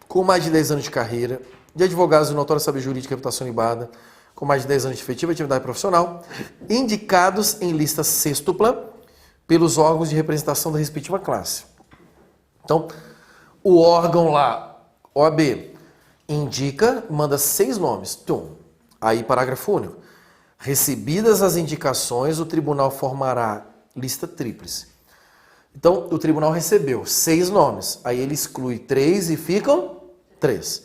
[SPEAKER 1] com mais de 10 anos de carreira, de advogados de notória saber jurídica e reputação libada, com mais de 10 anos de efetiva atividade profissional, indicados em lista sextupla pelos órgãos de representação da respectiva classe. Então, o órgão lá, OAB, indica, manda 6 nomes. Tum. Aí, parágrafo único. Recebidas as indicações, o tribunal formará lista tríplice. Então, o tribunal recebeu 6 nomes. Aí ele exclui 3 e ficam 3.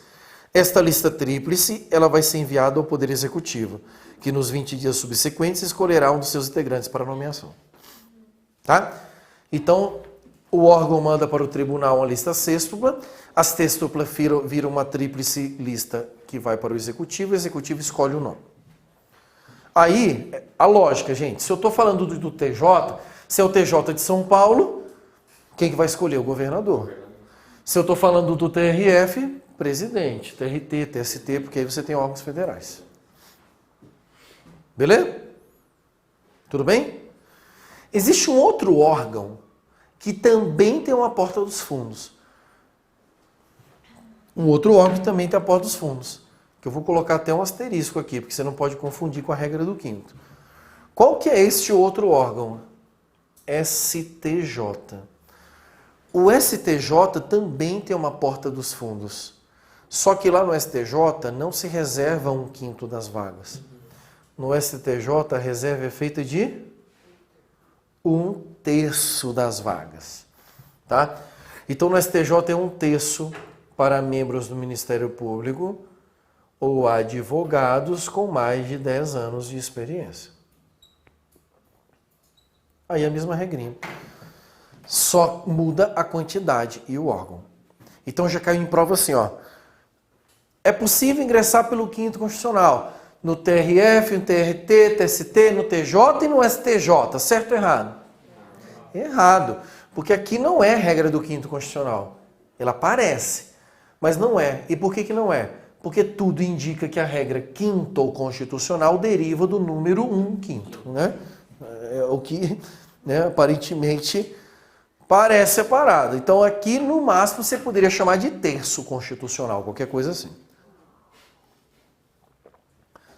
[SPEAKER 1] Esta lista tríplice, ela vai ser enviada ao Poder Executivo, que nos 20 dias subsequentes escolherá um dos seus integrantes para nomeação. Tá? Então, o órgão manda para o tribunal uma lista sextupla, a sextupla vira uma tríplice lista que vai para o executivo escolhe o nome. Aí, a lógica, gente, se eu estou falando do TJ, se é o TJ de São Paulo, quem que vai escolher? O governador. Se eu estou falando do TRF, presidente, TRT, TST, porque aí você tem órgãos federais. Beleza? Tudo bem? Existe um outro órgão que também tem uma porta dos fundos. Um outro órgão que também tem a porta dos fundos. Que eu vou colocar até um asterisco aqui, porque você não pode confundir com a regra do quinto. Qual que é este outro órgão? STJ. O STJ também tem uma porta dos fundos. Só que lá no STJ não se reserva 1/5 das vagas. No STJ a reserva é feita de 1/3 das vagas. Tá? Então no STJ é 1/3 para membros do Ministério Público ou advogados com mais de 10 anos de experiência. Aí a mesma regrinha. Só muda a quantidade e o órgão. Então já caiu em prova assim, ó. É possível ingressar pelo quinto constitucional no TRF, no TRT, TST, no TJ e no STJ. Certo ou errado? Errado. Porque aqui não é regra do quinto constitucional. Ela parece, mas não é. E por que não é? Porque tudo indica que a regra quinto ou constitucional deriva do número 1/5, né? É o que, né, aparentemente parece separado. Então aqui, no máximo, você poderia chamar de terço constitucional, qualquer coisa assim.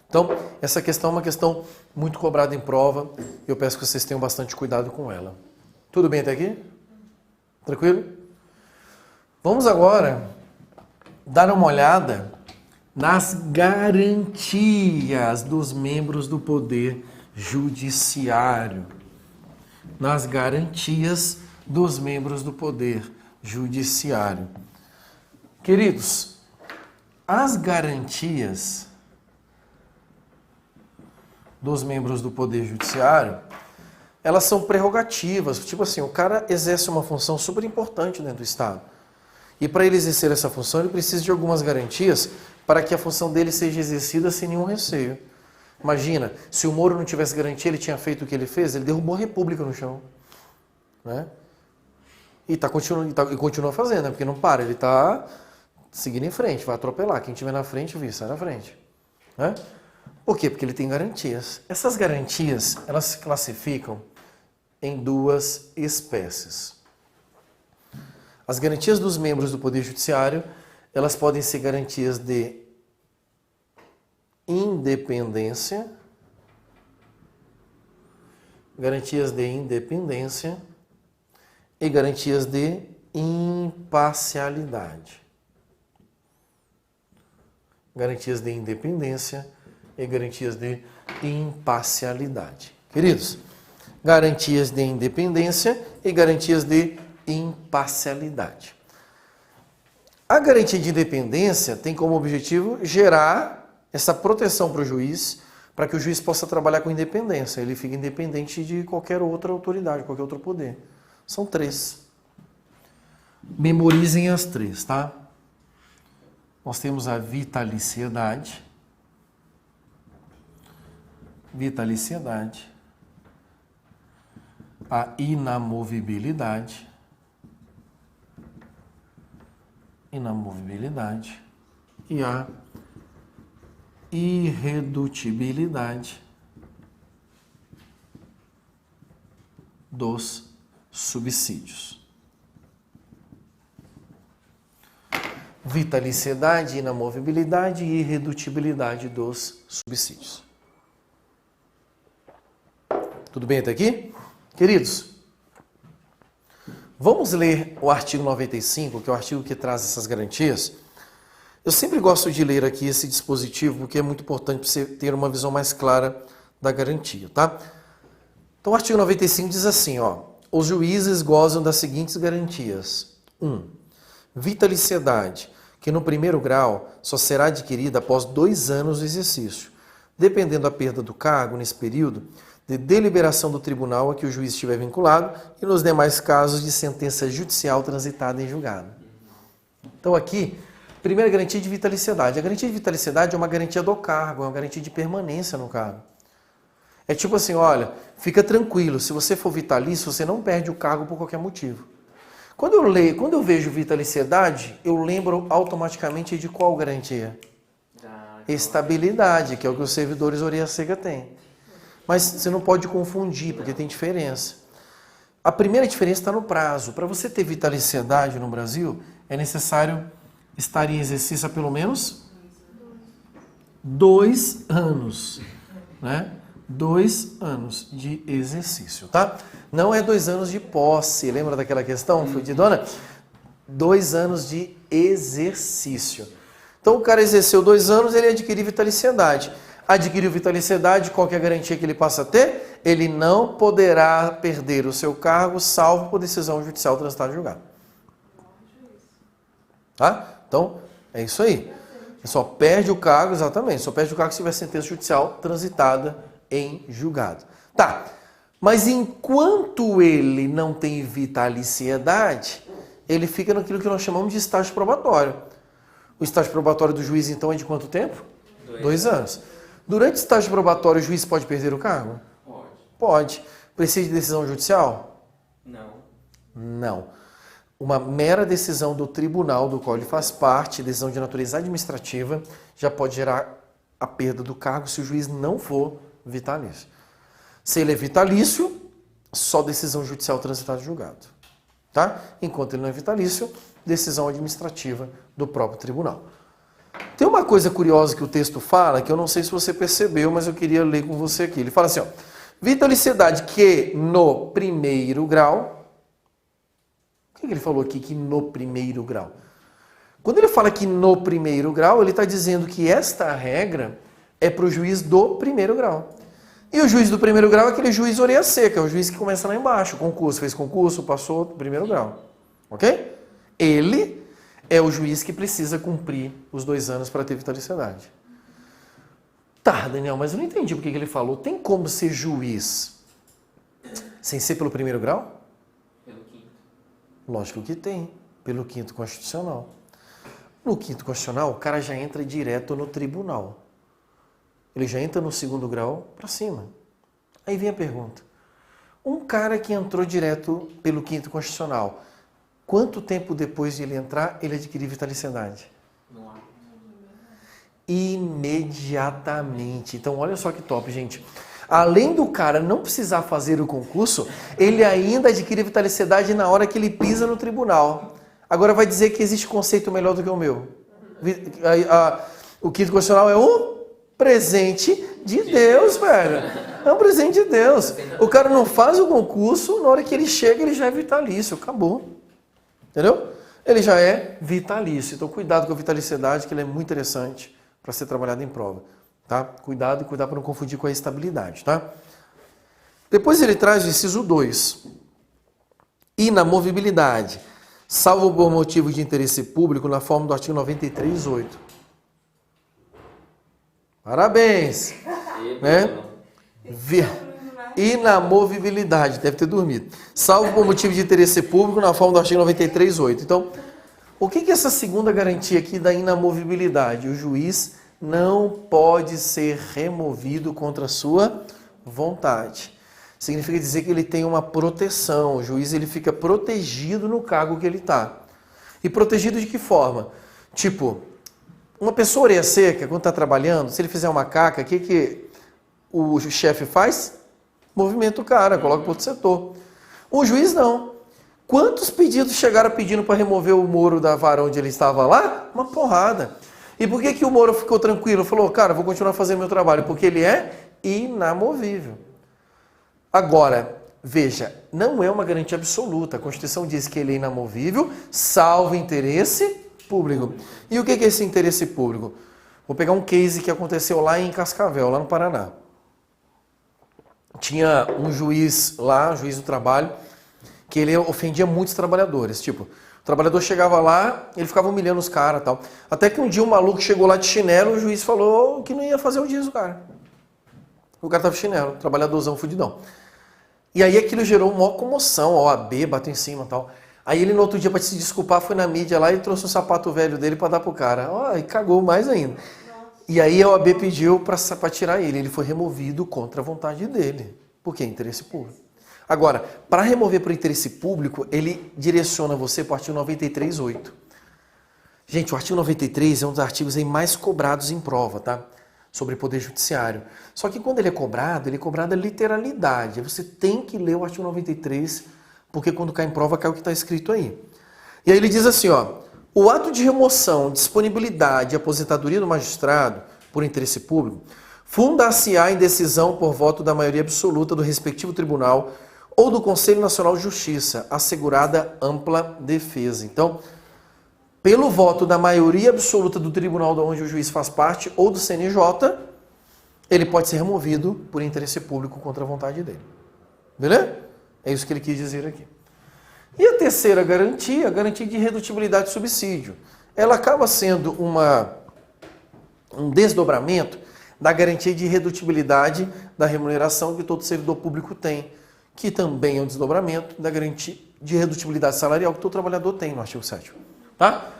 [SPEAKER 1] Então, essa questão é uma questão muito cobrada em prova. Eu peço que vocês tenham bastante cuidado com ela. Tudo bem até aqui? Tranquilo? Vamos agora dar uma olhada nas garantias dos membros do Poder Judiciário. Nas garantias dos membros do Poder Judiciário. Queridos, as garantias dos membros do Poder Judiciário, elas são prerrogativas. Tipo assim, o cara exerce uma função super importante dentro do Estado. E para ele exercer essa função, ele precisa de algumas garantias para que a função dele seja exercida sem nenhum receio. Imagina, se o Moro não tivesse garantia, ele tinha feito o que ele fez, ele derrubou a República no chão. Né? E continua fazendo, né? Porque não para, ele está seguindo em frente, vai atropelar. Quem estiver na frente, sai na frente. Né? Por quê? Porque ele tem garantias. Essas garantias, elas se classificam em duas espécies. As garantias dos membros do Poder Judiciário, elas podem ser garantias de independência, garantias de independência e garantias de imparcialidade. Garantias de independência e garantias de imparcialidade. Queridos, garantias de independência e garantias de imparcialidade. A garantia de independência tem como objetivo gerar essa proteção para o juiz, para que o juiz possa trabalhar com independência. Ele fica independente de qualquer outra autoridade, qualquer outro poder. São 3. Memorizem as 3, tá? Nós temos a vitaliciedade, a inamovibilidade e a irredutibilidade dos subsídios. Vitaliciedade, inamovibilidade e irredutibilidade dos subsídios. Tudo bem até aqui? Queridos, vamos ler o artigo 95, que é o artigo que traz essas garantias. Eu sempre gosto de ler aqui esse dispositivo, porque é muito importante para você ter uma visão mais clara da garantia, tá? Então, o artigo 95 diz assim, ó, os juízes gozam das seguintes garantias. 1. Vitaliciedade, que no primeiro grau só será adquirida após 2 anos do exercício, dependendo da perda do cargo nesse período, de deliberação do tribunal a que o juiz estiver vinculado e nos demais casos de sentença judicial transitada em julgado. Então aqui, primeira garantia de vitaliciedade. A garantia de vitaliciedade é uma garantia do cargo, é uma garantia de permanência no cargo. É tipo assim, olha, fica tranquilo, se você for vitalício, você não perde o cargo por qualquer motivo. Quando eu vejo vitaliciedade, eu lembro automaticamente de qual garantia? Estabilidade, que é o que os servidores Oriacega têm. Mas você não pode confundir, porque tem diferença. A primeira diferença está no prazo. Para você ter vitaliciedade no Brasil, é necessário estar em exercício há pelo menos 2 anos. Né? 2 anos de exercício, tá? Não é 2 anos de posse. Lembra daquela questão, Fudidona? 2 anos de exercício. Então o cara exerceu 2 anos, ele adquiriu vitaliciedade. Adquiriu vitaliciedade, qual que é a garantia que ele passa a ter? Ele não poderá perder o seu cargo, salvo por decisão judicial transitada em julgado. Tá? Então, é isso aí. Ele só perde o cargo, exatamente, só perde o cargo se tiver sentença judicial transitada em julgado. Tá, mas enquanto ele não tem vitaliciedade, ele fica naquilo que nós chamamos de estágio probatório. O estágio probatório do juiz, então, é de quanto tempo? 2 anos. Durante o estágio probatório, o juiz pode perder o cargo?
[SPEAKER 2] Pode.
[SPEAKER 1] Pode. Precisa de decisão judicial?
[SPEAKER 2] Não.
[SPEAKER 1] Não. Uma mera decisão do tribunal do qual ele faz parte, decisão de natureza administrativa, já pode gerar a perda do cargo se o juiz não for vitalício. Se ele é vitalício, só decisão judicial transitada em julgado. Tá? Enquanto ele não é vitalício, decisão administrativa do próprio tribunal. Tem uma coisa curiosa que o texto fala, que eu não sei se você percebeu, mas eu queria ler com você aqui. Ele fala assim, ó, vitaliciedade que no primeiro grau... que ele falou aqui que no primeiro grau? Quando ele fala que no primeiro grau, ele está dizendo que esta regra é para o juiz do primeiro grau. E o juiz do primeiro grau é aquele juiz orelha seca, é o juiz que começa lá embaixo, concurso, fez concurso, passou do primeiro grau. Ok? Ele é o juiz que precisa cumprir os 2 anos para ter vitaliciedade. Tá, Daniel, mas eu não entendi porque que ele falou. Tem como ser juiz sem ser pelo primeiro grau?
[SPEAKER 2] Pelo quinto.
[SPEAKER 1] Lógico que tem, pelo quinto constitucional. No quinto constitucional, o cara já entra direto no tribunal. Ele já entra no segundo grau para cima. Aí vem a pergunta. Um cara que entrou direto pelo quinto constitucional, quanto tempo depois de ele entrar, ele adquiriu vitaliciedade?
[SPEAKER 2] Não há.
[SPEAKER 1] Imediatamente. Então, olha só que top, gente. Além do cara não precisar fazer o concurso, ele ainda adquire vitaliciedade na hora que ele pisa no tribunal. Agora vai dizer que existe conceito melhor do que o meu. O quinto constitucional é um presente de Deus, velho. É um presente de Deus. O cara não faz o concurso, na hora que ele chega, ele já é vitalício. Acabou. Entendeu? Ele já é vitalício. Então, cuidado com a vitaliciedade, que ela é muito interessante para ser trabalhada em prova. Tá? Cuidado para não confundir com a estabilidade. Tá? Depois ele traz o inciso 2. Inamovibilidade, salvo por motivo de interesse público, na forma do artigo 93.8. Parabéns! Né? Inamovibilidade, deve ter dormido. Salvo por motivo de interesse público, na forma do artigo 93.8. Então, o que é essa segunda garantia aqui da inamovibilidade? O juiz não pode ser removido contra a sua vontade. Significa dizer que ele tem uma proteção. O juiz ele fica protegido no cargo que ele está. E protegido de que forma? Tipo, uma pessoa orelha seca, quando está trabalhando, se ele fizer uma caca, o que o chefe faz? Movimenta o cara, coloca para outro setor. O juiz não. Quantos pedidos chegaram pedindo para remover o Moro da vara onde ele estava lá? Uma porrada. E por que o Moro ficou tranquilo? Falou, cara, vou continuar fazendo meu trabalho, porque ele é inamovível. Agora, veja, não é uma garantia absoluta. A Constituição diz que ele é inamovível, salvo interesse público. E o que é esse interesse público? Vou pegar um case que aconteceu lá em Cascavel, lá no Paraná. Tinha um juiz lá, juiz do trabalho, que ele ofendia muitos trabalhadores. Tipo, o trabalhador chegava lá, ele ficava humilhando os caras e tal. Até que um dia um maluco chegou lá de chinelo, o juiz falou que não ia fazer o dia do cara. O cara tava de chinelo, trabalhadorzão, fudidão. E aí aquilo gerou uma maior comoção, a OAB bateu em cima e tal. Aí ele no outro dia, para se desculpar, foi na mídia lá e trouxe um sapato velho dele para dar pro cara. Ó, e cagou mais ainda. E aí a OAB pediu para tirar ele. Ele foi removido contra a vontade dele. Por quê? Interesse público. Agora, para remover por interesse público, ele direciona você para o artigo 93.8. Gente, o artigo 93 é um dos artigos aí mais cobrados em prova, tá? Sobre poder judiciário. Só que quando ele é cobrado a literalidade. Você tem que ler o artigo 93, porque quando cai em prova, cai o que está escrito aí. E aí ele diz assim, ó, o ato de remoção, disponibilidade e aposentadoria do magistrado por interesse público funda-se-á em decisão por voto da maioria absoluta do respectivo tribunal ou do Conselho Nacional de Justiça, assegurada ampla defesa. Então, pelo voto da maioria absoluta do tribunal de onde o juiz faz parte ou do CNJ, ele pode ser removido por interesse público contra a vontade dele. Beleza? É isso que ele quis dizer aqui. E a terceira garantia, a garantia de redutibilidade de subsídio. Ela acaba sendo um desdobramento da garantia de redutibilidade da remuneração que todo servidor público tem, que também é um desdobramento da garantia de redutibilidade salarial que todo trabalhador tem no artigo 7º. Tá?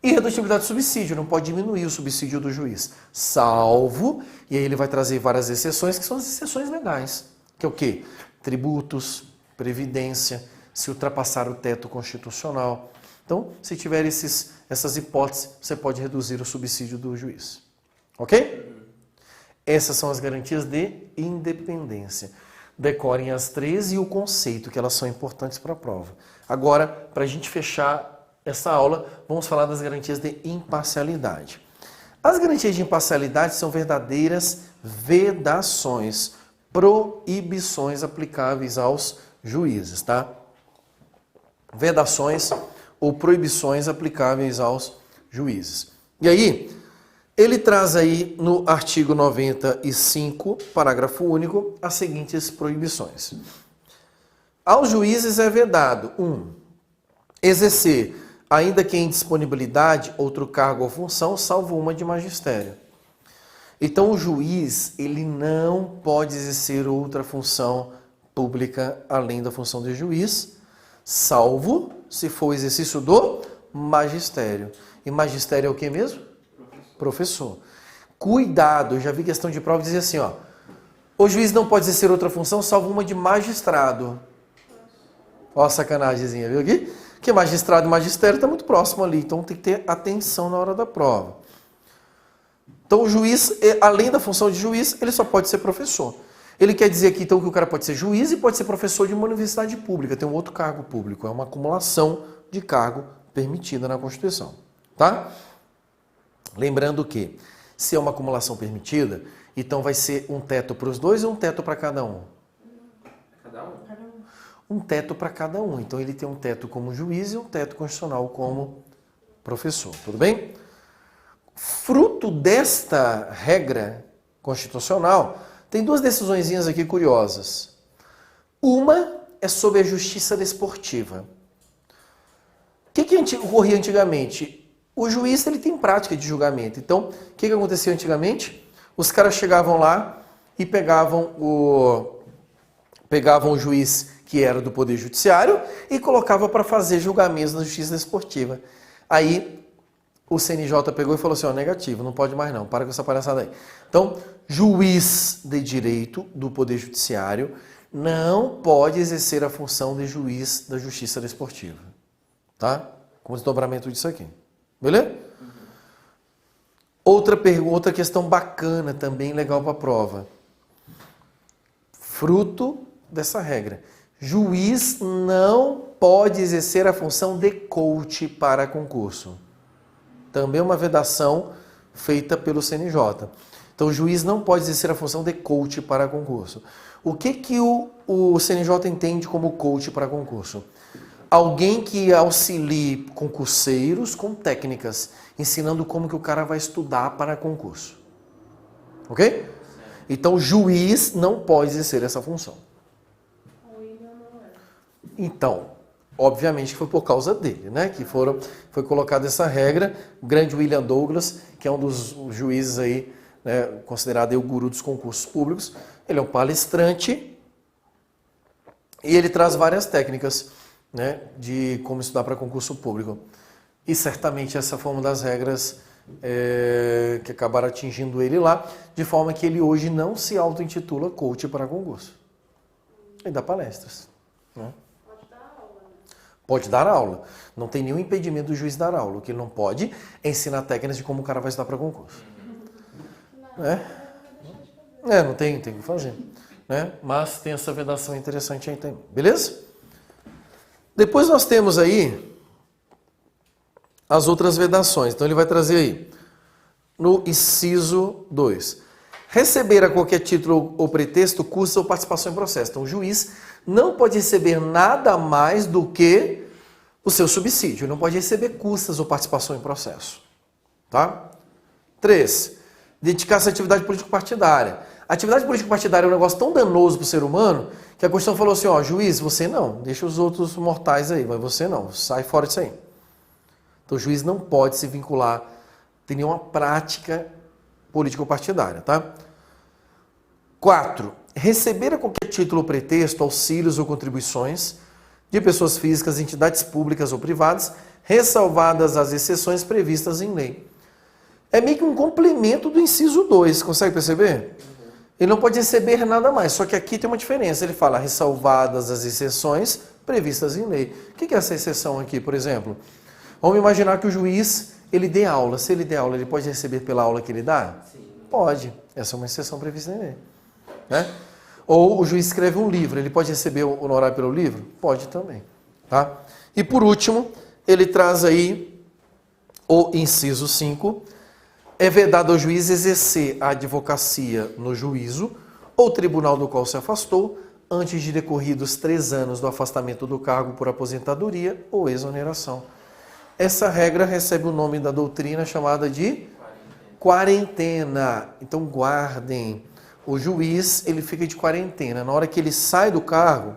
[SPEAKER 1] E redutibilidade de subsídio, não pode diminuir o subsídio do juiz, salvo, e aí ele vai trazer várias exceções, que são as exceções legais, que é o quê? Tributos, previdência, se ultrapassar o teto constitucional. Então, se tiver essas hipóteses, você pode reduzir o subsídio do juiz. Ok? Essas são as garantias de independência. Decorem as três e o conceito, que elas são importantes para a prova. Agora, para a gente fechar essa aula, vamos falar das garantias de imparcialidade. As garantias de imparcialidade são verdadeiras vedações, proibições aplicáveis aos juízes, tá? vedações ou proibições aplicáveis aos juízes. E aí, ele traz aí no artigo 95, parágrafo único, as seguintes proibições. Aos juízes é vedado: 1. Exercer, ainda que em disponibilidade, outro cargo ou função, salvo uma de magistério. Então, o juiz, ele não pode exercer outra função pública além da função de juiz, salvo se for o exercício do magistério. E magistério é o que mesmo? Professor. Cuidado, eu já vi questão de prova que dizia assim, ó: o juiz não pode exercer outra função salvo uma de magistrado. Ó a sacanagemzinha, viu aqui? Porque magistrado e magistério está muito próximo ali, então tem que ter atenção na hora da prova. Então o juiz, além da função de juiz, ele só pode ser professor. Ele quer dizer aqui então que o cara pode ser juiz e pode ser professor de uma universidade pública, tem um outro cargo público, é uma acumulação de cargo permitida na Constituição, tá? Lembrando que, se é uma acumulação permitida, então vai ser um teto para os dois ou um teto para cada um?
[SPEAKER 2] Cada um?
[SPEAKER 1] Um teto para cada um. Então ele tem um teto como juiz e um teto constitucional como professor. Tudo bem? Fruto desta regra constitucional, tem duas decisõezinhas aqui curiosas. Uma é sobre a justiça desportiva. O que ocorria antigamente? O juiz ele tem prática de julgamento. Então, o que acontecia antigamente? Os caras chegavam lá e pegavam o juiz que era do Poder Judiciário e colocava para fazer julgamentos na justiça desportiva. Aí o CNJ pegou e falou assim, ó, negativo, não pode mais não, para com essa palhaçada aí. Então, juiz de direito do Poder Judiciário não pode exercer a função de juiz da justiça desportiva. Tá? Com o desdobramento disso aqui. Beleza? Outra questão bacana também, legal para a prova. Fruto dessa regra. Juiz não pode exercer a função de coach para concurso. Também uma vedação feita pelo CNJ. Então, o juiz não pode exercer a função de coach para concurso. O que o CNJ entende como coach para concurso? Alguém que auxilie concurseiros com técnicas, ensinando como que o cara vai estudar para concurso. Ok? Então, o juiz não pode exercer essa função. Então, obviamente foi por causa dele, né? Que foi colocada essa regra. O grande William Douglas, que é um dos juízes aí, né, considerado aí o guru dos concursos públicos, ele é um palestrante e ele traz várias técnicas, né, de como estudar para concurso público. E certamente essa foi uma das regras que acabaram atingindo ele lá, de forma que ele hoje não se auto-intitula coach para concurso. Ele dá palestras, né? Pode dar aula. Não tem nenhum impedimento do juiz dar aula. O que ele não pode é ensinar técnicas de como o cara vai estudar para concurso. Não tem que fazer. Né? Mas tem essa vedação interessante aí também. Beleza? Depois nós temos aí as outras vedações. Então ele vai trazer aí, no inciso 2. Receber a qualquer título ou pretexto custos ou participação em processo. Então o juiz não pode receber nada mais do que o seu subsídio. Não pode receber custas ou participação em processo. Tá? 3. Dedicar-se à atividade político-partidária. A atividade político-partidária é um negócio tão danoso para o ser humano que a Constituição falou assim, ó, juiz, você não, deixa os outros mortais aí, mas você não, sai fora disso aí. Então o juiz não pode se vincular, tem nenhuma prática político-partidária, tá? 4. Receber a qualquer título ou pretexto, auxílios ou contribuições de pessoas físicas, entidades públicas ou privadas, ressalvadas as exceções previstas em lei. É meio que um complemento do inciso 2, consegue perceber? Ele não pode receber nada mais, só que aqui tem uma diferença. Ele fala ressalvadas as exceções previstas em lei. O que é essa exceção aqui, por exemplo? Vamos imaginar que o juiz, ele dê aula. Se ele der aula, ele pode receber pela aula que ele dá?
[SPEAKER 2] Sim.
[SPEAKER 1] Pode. Essa é uma exceção prevista em lei. Né? Ou o juiz escreve um livro, ele pode receber o honorário pelo livro? Pode também. Tá? E por último, ele traz aí o inciso 5. É vedado ao juiz exercer a advocacia no juízo ou tribunal do qual se afastou, antes de decorridos 3 anos do afastamento do cargo por aposentadoria ou exoneração. Essa regra recebe o nome da doutrina chamada de quarentena. Então guardem, o juiz ele fica de quarentena. Na hora que ele sai do cargo,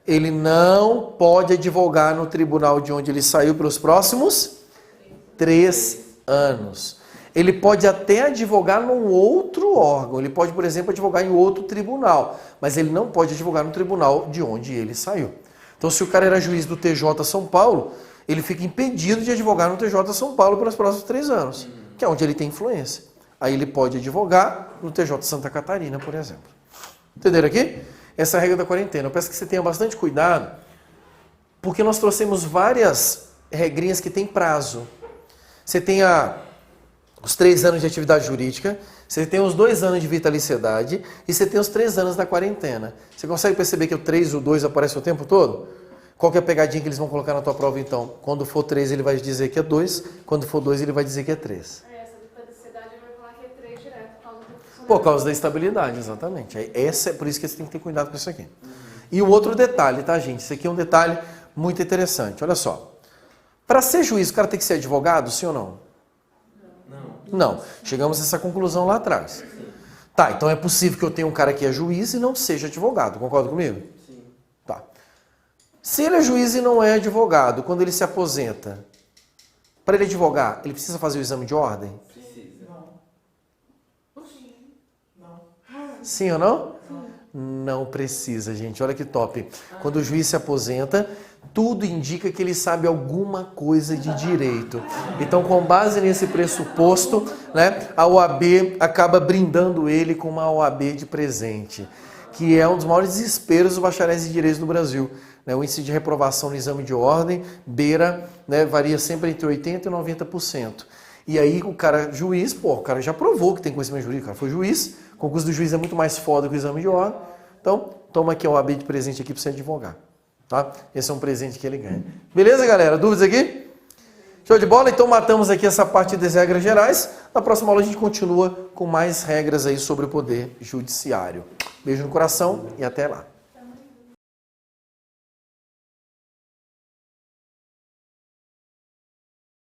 [SPEAKER 1] ele não pode advogar no tribunal de onde ele saiu pelos próximos 3 anos. Ele pode até advogar num outro órgão. Ele pode, por exemplo, advogar em outro tribunal. Mas ele não pode advogar no tribunal de onde ele saiu. Então, se o cara era juiz do TJ São Paulo, ele fica impedido de advogar no TJ São Paulo pelos próximos 3 anos, que é onde ele tem influência. Aí ele pode advogar no TJ Santa Catarina, por exemplo. Entenderam aqui? Essa é a regra da quarentena. Eu peço que você tenha bastante cuidado, porque nós trouxemos várias regrinhas que têm prazo. Você tem os 3 anos de atividade jurídica, você tem os 2 anos de vitaliciedade e você tem os 3 anos da quarentena. Você consegue perceber que o 3 e o 2 aparecem o tempo todo? Qual que é a pegadinha que eles vão colocar na tua prova então? Quando for 3 ele vai dizer que é 2, quando for 2 ele vai dizer que é 3.
[SPEAKER 3] Essa vitaliciedade vai falar que é 3 direto por causa do funcionamento.
[SPEAKER 1] Por causa da estabilidade, exatamente. É por isso que você tem que ter cuidado com isso aqui. E o outro detalhe, tá, gente? Isso aqui é um detalhe muito interessante. Olha só. Para ser juiz, o cara tem que ser advogado, sim ou não? Não. Chegamos a essa conclusão lá atrás. Tá, então é possível que eu tenha um cara que é juiz e não seja advogado. Concorda comigo?
[SPEAKER 2] Sim.
[SPEAKER 1] Tá. Se ele é juiz e não é advogado, quando ele se aposenta, para ele advogar, ele precisa fazer o exame de ordem?
[SPEAKER 2] Precisa.
[SPEAKER 1] Sim ou não? Não precisa, gente. Olha que top. Quando o juiz se aposenta, tudo indica que ele sabe alguma coisa de direito. Então, com base nesse pressuposto, né, a OAB acaba brindando ele com uma OAB de presente, que é um dos maiores desesperos dos bacharéis em direito no Brasil. O índice de reprovação no exame de ordem varia sempre entre 80% e 90%. E aí o cara, juiz, o cara já provou que tem conhecimento jurídico, o cara foi juiz, o concurso do juiz é muito mais foda que o exame de ordem. Então, toma aqui a OAB de presente aqui para você advogar. Tá? Esse é um presente que ele ganha. Beleza, galera? Dúvidas aqui? Show de bola? Então matamos aqui essa parte das regras gerais. Na próxima aula a gente continua com mais regras aí sobre o poder judiciário. Beijo no coração e até lá.